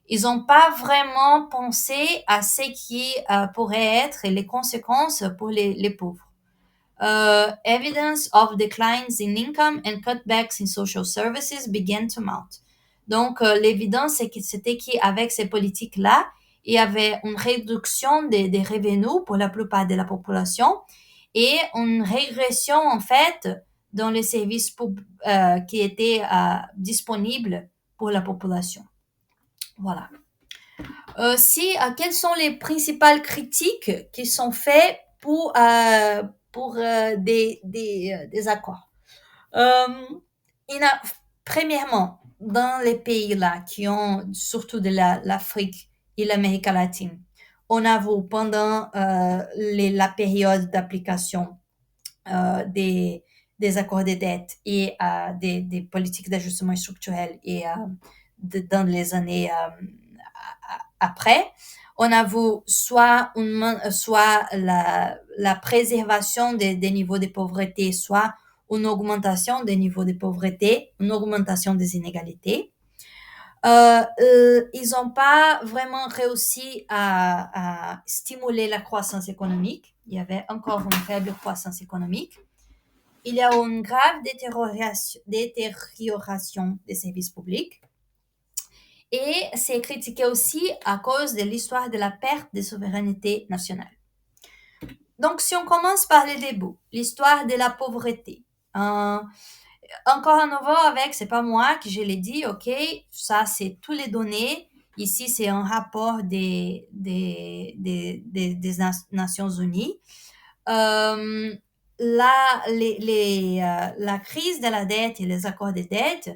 ils n'ont pas vraiment pensé à ce qui pourrait être les conséquences pour les pauvres. Evidence of declines in income and cutbacks in social services began to mount. Donc, l'évidence, c'était qu'avec ces politiques-là, il y avait une réduction des revenus pour la plupart de la population et une régression, en fait, dans les services qui étaient disponibles pour la population. Voilà. Quelles sont les principales critiques qui sont faites pour des accords? Premièrement, dans les pays là qui ont surtout de l'Afrique et l'Amérique latine, on avoue pendant la période d'application des accords de dette et des politiques d'ajustement structurel et dans les années après, on avoue soit la préservation des niveaux de pauvreté, soit une augmentation des niveaux de pauvreté, une augmentation des inégalités. Ils n'ont pas vraiment réussi à stimuler la croissance économique. Il y avait encore une faible croissance économique. Il y a une grave détérioration des services publics. Et c'est critiqué aussi à cause de l'histoire de la perte de souveraineté nationale. Donc, si on commence par le début, l'histoire de la pauvreté. Encore à nouveau c'est pas moi qui je l'ai dit, ok, ça c'est tous les données. Ici, c'est un rapport des Nations Unies. La crise de la dette et les accords de dette,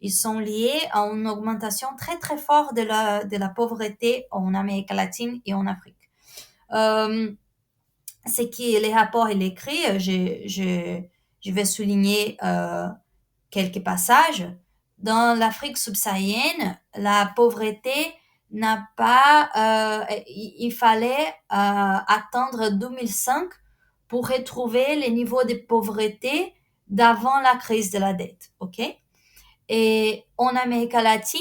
ils sont liés à une augmentation très très forte de la pauvreté en Amérique latine et en Afrique. C'est que les rapports il écrit, je vais souligner quelques passages. Dans l'Afrique subsaharienne, la pauvreté n'a pas, il fallait attendre 2005 pour retrouver les niveaux de pauvreté d'avant la crise de la dette, ok? Et en Amérique latine,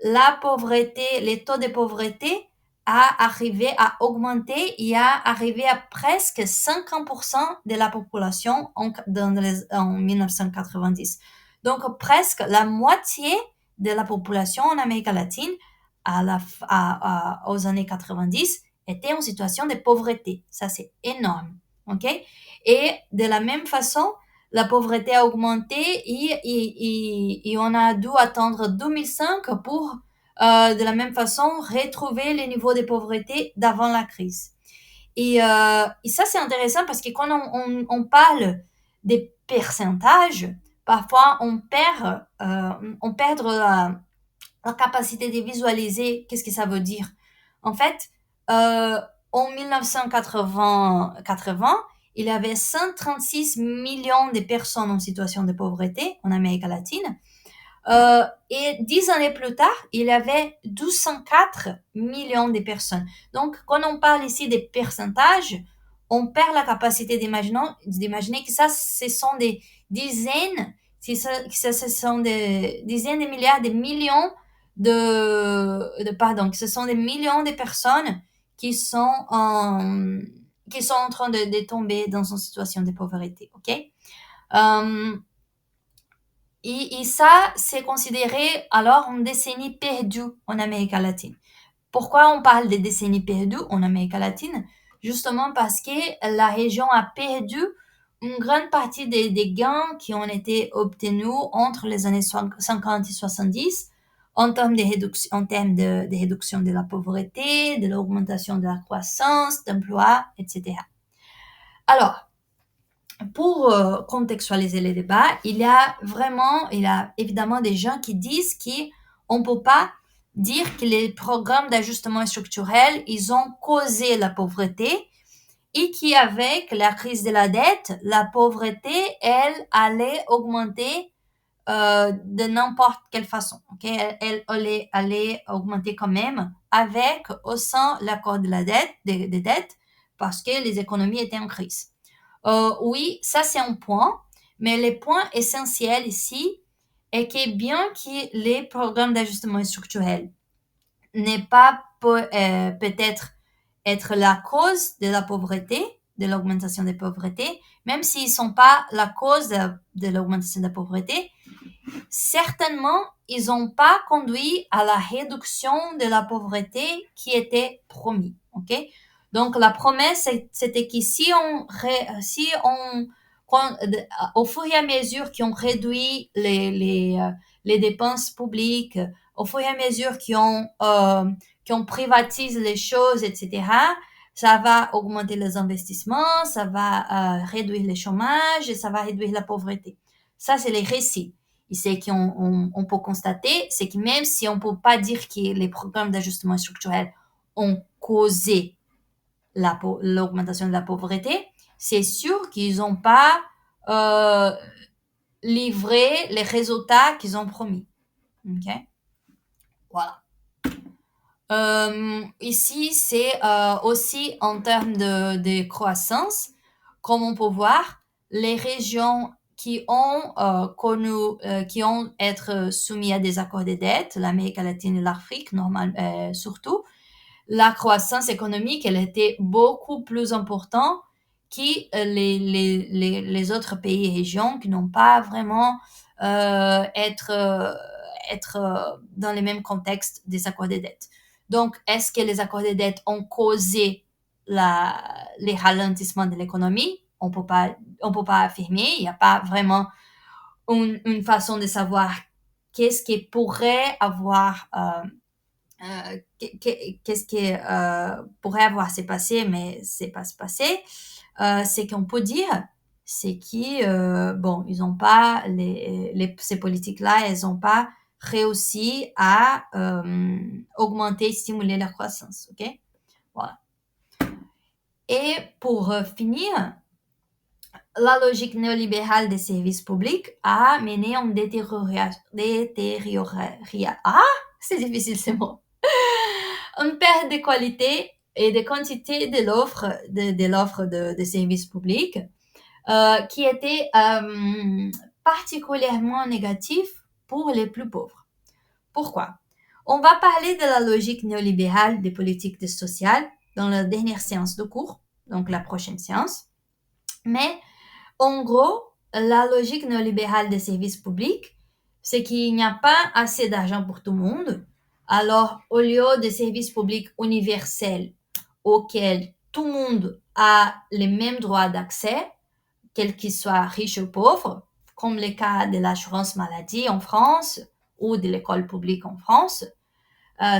la pauvreté, les taux de pauvreté a arrivé à augmenter et a arrivé à presque 50% de la population en 1990. Donc, presque la moitié de la population en Amérique latine aux années 90 était en situation de pauvreté. Ça, c'est énorme. OK? Et de la même façon, la pauvreté a augmenté et on a dû attendre 2005 pour, de la même façon, retrouver les niveaux de pauvreté d'avant la crise. Et ça, c'est intéressant parce que quand on parle des pourcentages, parfois on perd la capacité de visualiser qu'est-ce que ça veut dire. En fait, en 1980, il y avait 136 millions de personnes en situation de pauvreté en Amérique latine. Et 10 années plus tard, il y avait 204 millions de personnes. Donc, quand on parle ici des pourcentages, on perd la capacité d'imaginer que ça, ce sont des dizaines, ce sont des dizaines de milliards, des millions que ce sont des millions de personnes qui sont en train de tomber dans une situation de pauvreté, ok? Et ça, c'est considéré alors une décennie perdue en Amérique latine. Pourquoi on parle des décennies perdues en Amérique latine? Justement parce que la région a perdu une grande partie des gains qui ont été obtenus entre les années 50 et 70 en termes de réduction de la pauvreté, de l'augmentation de la croissance, d'emploi, etc. Alors, pour contextualiser les débats, il y a évidemment des gens qui disent qu'on ne peut pas dire que les programmes d'ajustement structurel, ils ont causé la pauvreté et qu'avec la crise de la dette, la pauvreté, elle allait augmenter de n'importe quelle façon. Okay? Elle allait augmenter quand même avec ou sans l'accord de la dette, des dettes, parce que les économies étaient en crise. Oui, ça c'est un point, mais le point essentiel ici est que bien que les programmes d'ajustement structurel n'est pas peut-être être la cause de la pauvreté, de l'augmentation de la pauvreté, même s'ils ne sont pas la cause de l'augmentation de la pauvreté, certainement, ils n'ont pas conduit à la réduction de la pauvreté qui était promis. Ok? Donc, la promesse, c'était que au fur et à mesure qu'on réduit les dépenses publiques, au fur et à mesure qu'on privatise les choses, etc., ça va augmenter les investissements, ça va réduire le chômage et ça va réduire la pauvreté. Ça, c'est les récits. Et ce qu'on peut constater, c'est que même si on ne peut pas dire que les programmes d'ajustement structurel ont causé l'augmentation de la pauvreté, c'est sûr qu'ils n'ont pas livré les résultats qu'ils ont promis. Ok? Voilà. Ici, c'est aussi en termes de croissance, comme on peut voir, les régions qui ont être soumis à des accords de dette, l'Amérique latine et l'Afrique, surtout, la croissance économique, elle était beaucoup plus importante que les autres pays et régions qui n'ont pas vraiment être dans les mêmes contextes des accords de dette. Donc, est-ce que les accords de dette ont causé les ralentissements de l'économie? On peut pas affirmer. Il n'y a pas vraiment une façon de savoir qu'est-ce qui pourrait avoir qu'est-ce qui pourrait avoir s'est passé, mais c'est pas se passé. C'est qu'on peut dire, c'est bon, ils ont pas ces politiques-là, elles n'ont pas réussi à augmenter, stimuler la croissance, ok? Voilà. Et pour finir, la logique néolibérale des services publics a mené à une c'est difficile ce mot. Une perte de qualité et de quantité de l'offre de services publics qui était particulièrement négatif pour les plus pauvres. Pourquoi? On va parler de la logique néolibérale des politiques sociales dans la dernière séance de cours, donc la prochaine séance. Mais en gros, la logique néolibérale des services publics, c'est qu'il n'y a pas assez d'argent pour tout le monde. Alors, au lieu de services publics universels auxquels tout le monde a les mêmes droits d'accès, quel qu'il soit riche ou pauvre, comme le cas de l'assurance maladie en France ou de l'école publique en France,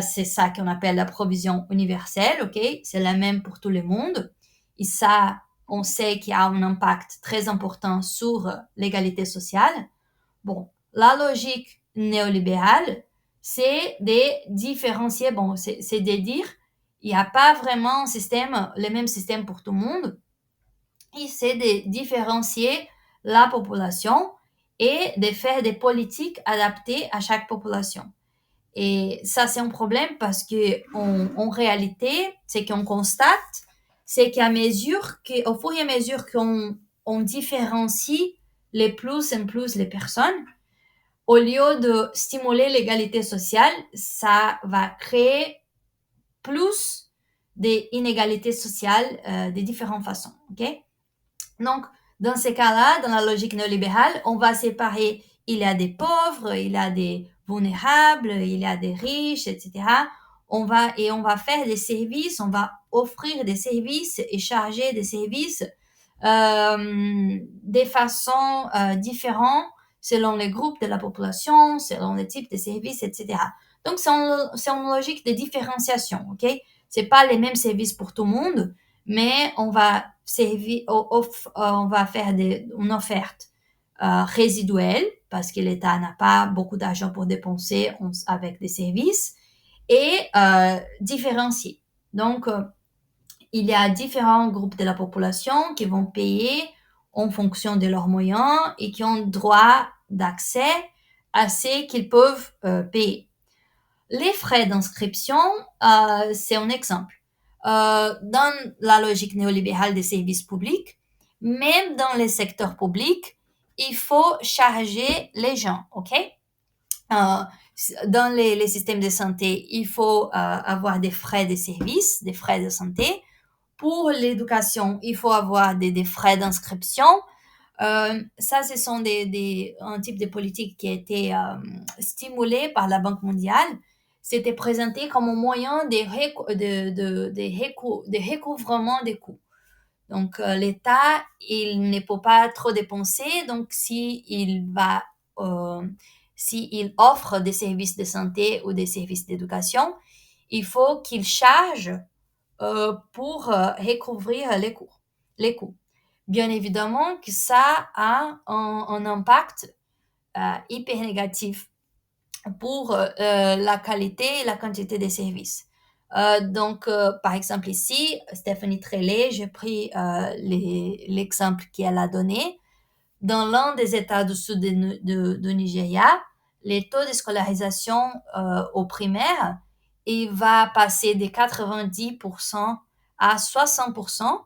c'est ça qu'on appelle la provision universelle, ok? C'est la même pour tout le monde. Et ça, on sait qu'il y a un impact très important sur l'égalité sociale. Bon, la logique néolibérale, c'est de différencier, c'est de dire, il n'y a pas vraiment le même système pour tout le monde. Et c'est de différencier la population et de faire des politiques adaptées à chaque population. Et ça, c'est un problème parce que en réalité, c'est qu'on constate c'est qu'au fur et à mesure qu'on différencie les plus en plus les personnes, au lieu de stimuler l'égalité sociale, ça va créer plus d'inégalités sociales de différentes façons. Okay? Donc, dans ces cas-là, dans la logique néolibérale, on va séparer, il y a des pauvres, il y a des vulnérables, il y a des riches, etc. On va faire des services, on va offrir des services et charger des services de façon différente selon les groupes de la population, selon les types de services, etc. Donc, c'est une logique de différenciation, ok? C'est pas les mêmes services pour tout le monde, mais on va faire une offre résiduelle parce que l'État n'a pas beaucoup d'argent pour dépenser avec des services et différencier. Donc, il y a différents groupes de la population qui vont payer en fonction de leurs moyens et qui ont droit d'accès à ce qu'ils peuvent payer. Les frais d'inscription, c'est un exemple. Dans la logique néolibérale des services publics, même dans les secteurs publics, il faut charger les gens, ok? Dans les systèmes de santé, il faut avoir des frais de service, des frais de santé. Pour l'éducation, il faut avoir des frais d'inscription. Ça, ce sont un type de politique qui a été stimulé par la Banque mondiale. C'était présenté comme un moyen de recouvrement des coûts. Donc, l'État, il ne peut pas trop dépenser. Donc, s'il offre des services de santé ou des services d'éducation, il faut qu'il charge pour recouvrir les coûts. Bien évidemment que ça a un impact hyper négatif pour la qualité et la quantité des services. Donc, par exemple ici, Stéphanie Trellet, j'ai pris l'exemple qu'elle a donné. Dans l'un des États du sud de Nigeria, les taux de scolarisation au primaire, il va passer de 90% à 60%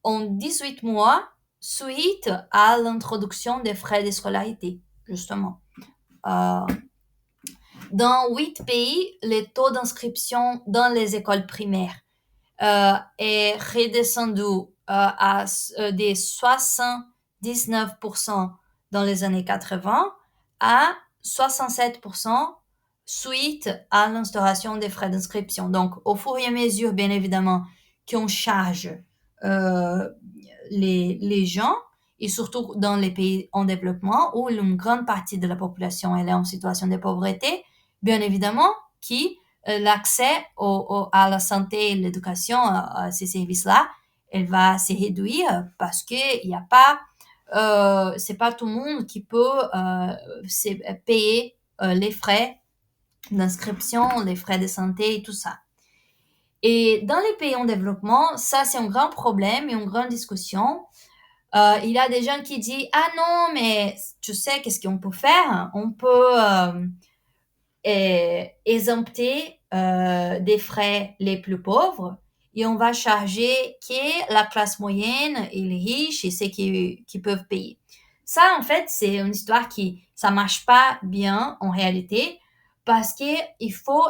en 18 mois suite à l'introduction des frais de scolarité, justement. Dans 8 pays, le taux d'inscription dans les écoles primaires est redescendu à des 79% dans les années 80 à 67% suite à l'instauration des frais d'inscription. Donc, au fur et à mesure, bien évidemment, qu'on charge les gens, et surtout dans les pays en développement où une grande partie de la population elle est en situation de pauvreté, bien évidemment, qui l'accès à la santé et l'éducation, à ces services-là, elle va se réduire parce que il y a pas, c'est pas tout le monde qui peut payer les frais d'inscription, les frais de santé et tout ça. Et dans les pays en développement, ça c'est un grand problème et une grande discussion. Il y a des gens qui disent ah non mais tu sais qu'est-ce qu'on peut faire? On peut exempter des frais les plus pauvres et on va charger que la classe moyenne et les riches et ceux qui peuvent payer. Ça, en fait, c'est une histoire ça marche pas bien en réalité parce que il faut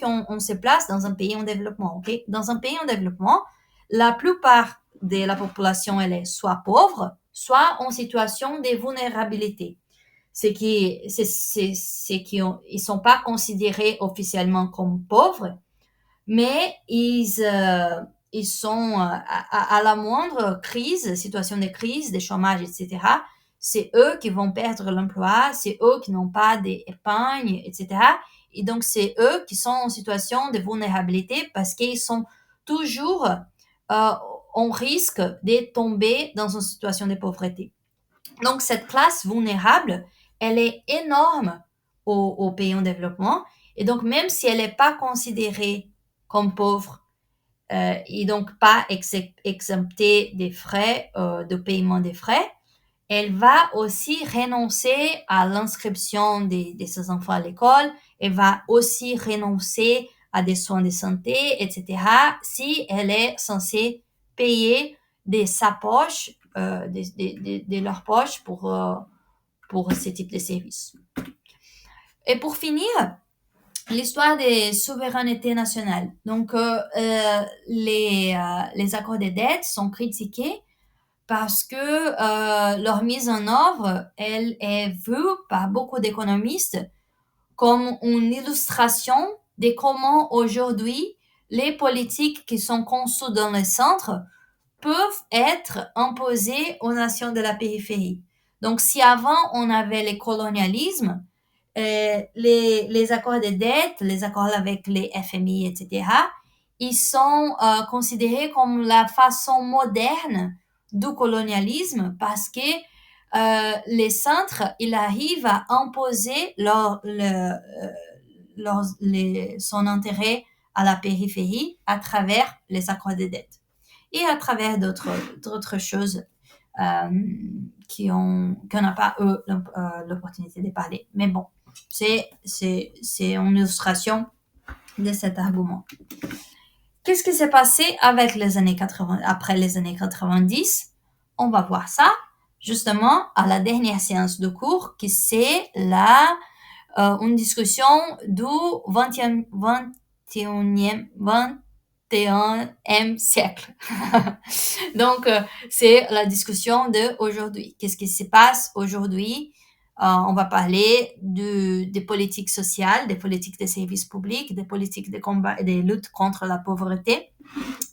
qu'on se place dans un pays en développement, ok? Dans un pays en développement, la plupart de la population, elle est soit pauvre, soit en situation de vulnérabilité. C'est qu'ils sont pas considérés officiellement comme pauvres, mais ils sont à la moindre crise, situation de crise, de chômage, etc. C'est eux qui vont perdre l'emploi, c'est eux qui n'ont pas d'épargne, etc. Et donc, c'est eux qui sont en situation de vulnérabilité parce qu'ils sont toujours en risque de tomber dans une situation de pauvreté. Donc, cette classe vulnérable, elle est énorme aux pays en développement. Et donc, même si elle n'est pas considérée comme pauvre et donc pas exemptée des frais, de paiement des frais, elle va aussi renoncer à l'inscription de ses enfants à l'école. Elle va aussi renoncer à des soins de santé, etc., si elle est censée payer de sa poche, de leur poche pour ce type de services. Et pour finir, l'histoire des souverainetés nationales. Donc, les accords de dette sont critiqués parce que leur mise en œuvre, elle est vue par beaucoup d'économistes comme une illustration de comment aujourd'hui les politiques qui sont conçues dans le centre peuvent être imposées aux nations de la périphérie. Donc, si avant on avait le colonialisme, les accords de dette, les accords avec les FMI, etc., ils sont considérés comme la façon moderne du colonialisme parce que les centres, ils arrivent à imposer son intérêt à la périphérie à travers les accords de dette et à travers d'autres choses qu'on n'a pas eu l'opportunité de parler. Mais bon, c'est une illustration de cet argument. Qu'est-ce qui s'est passé avec les années 80, après les années 90? On va voir ça justement à la dernière séance de cours, qui c'est une discussion du 21e siècle. Donc, c'est la discussion d'aujourd'hui. Qu'est-ce qui se passe aujourd'hui? On va parler des politiques sociales, des politiques de services publics, des politiques de combat et de lutte contre la pauvreté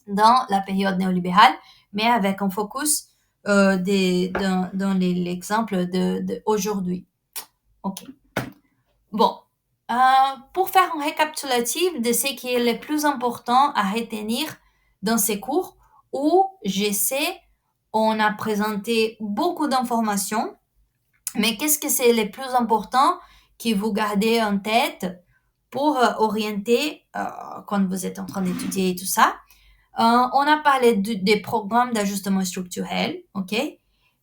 dans la période néolibérale, mais avec un focus dans l'exemple d'aujourd'hui. OK. Bon. Pour faire un récapitulatif de ce qui est le plus important à retenir dans ces cours, où on a présenté beaucoup d'informations, mais qu'est-ce que c'est le plus important que vous gardez en tête pour orienter quand vous êtes en train d'étudier et tout ça? On a parlé des programmes d'ajustement structurel, ok?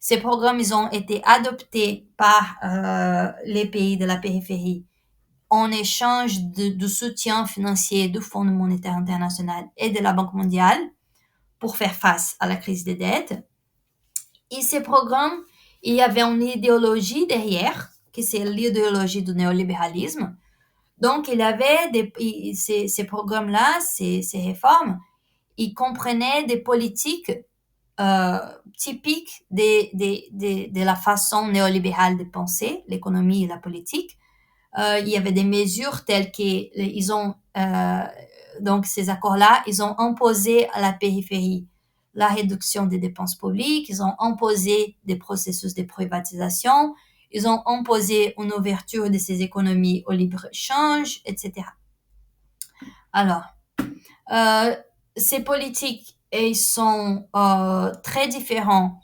Ces programmes, ils ont été adoptés par les pays de la périphérie en échange de soutien financier du Fonds monétaire international et de la Banque mondiale pour faire face à la crise des dettes. Et ces programmes, il y avait une idéologie derrière, qui c'est l'idéologie du néolibéralisme. Donc, il y avait ces programmes-là, ces réformes, ils comprenaient des politiques typiques de la façon néolibérale de penser, l'économie et la politique. Il y avait des mesures telles qu'ils ont, donc ces accords-là, ils ont imposé à la périphérie la réduction des dépenses publiques, ils ont imposé des processus de privatisation, ils ont imposé une ouverture de ces économies au libre-échange, etc. Alors, ces politiques, elles sont très différentes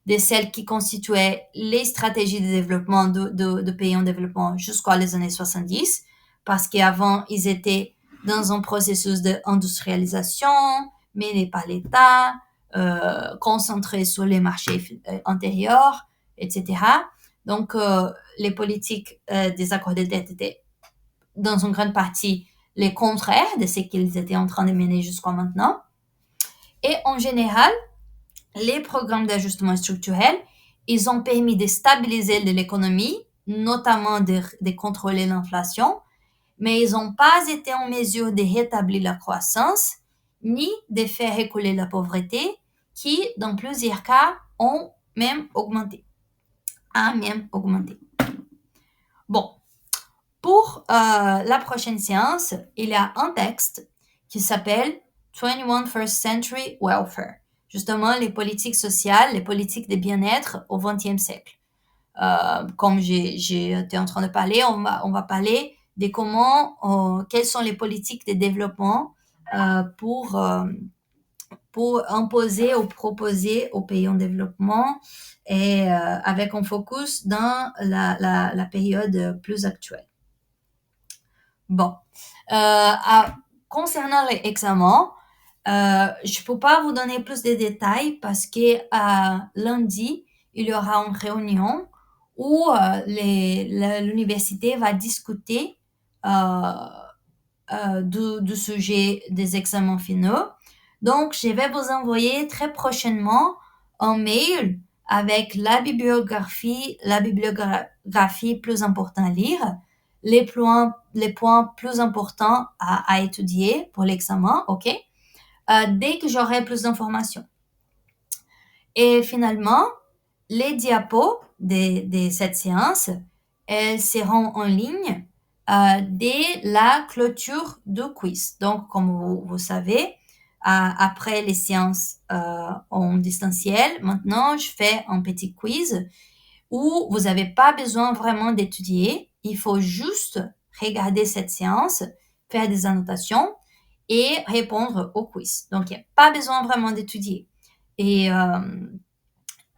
de celles qui constituaient les stratégies de développement de pays en développement jusqu'aux les années 70, parce qu'avant, ils étaient dans un processus d'industrialisation mené par l'État, concentré sur les marchés intérieurs, etc. Donc, les politiques des accords de dette étaient dans une grande partie les contraires de ce qu'ils étaient en train de mener jusqu'à maintenant. Et en général, les programmes d'ajustement structurel, ils ont permis de stabiliser l'économie, notamment de contrôler l'inflation, mais ils n'ont pas été en mesure de rétablir la croissance, ni de faire reculer la pauvreté, qui, dans plusieurs cas, a même augmenté. Bon, pour la prochaine séance, il y a un texte qui s'appelle 21st Century Welfare. Justement, les politiques sociales, les politiques de bien-être au XXe siècle. Comme j'étais en train de parler, on va parler de quelles sont les politiques de développement pour imposer ou proposer aux pays en développement et avec un focus dans la période plus actuelle. Bon, concernant l'examen, je peux pas vous donner plus de détails parce que lundi, il y aura une réunion où l'université va discuter du sujet des examens finaux. Donc, je vais vous envoyer très prochainement un mail avec la bibliographie plus importante à lire, les points plus importants à étudier pour l'examen, ok? Dès que j'aurai plus d'informations. Et finalement, les diapos de cette séance, elles seront en ligne dès la clôture du quiz. Donc, comme vous savez, après les séances en distanciel, maintenant, je fais un petit quiz où vous n'avez pas besoin vraiment d'étudier. Il faut juste regarder cette séance, faire des annotations et répondre au quiz. Donc, il n'y a pas besoin vraiment d'étudier. Et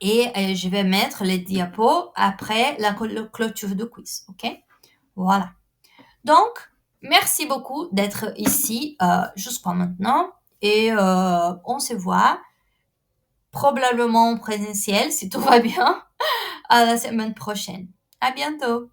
je vais mettre les diapos après la clôture du quiz. OK? Voilà. Donc, merci beaucoup d'être ici jusqu'à maintenant. Et on se voit probablement en présentiel, si tout va bien, à la semaine prochaine. À bientôt.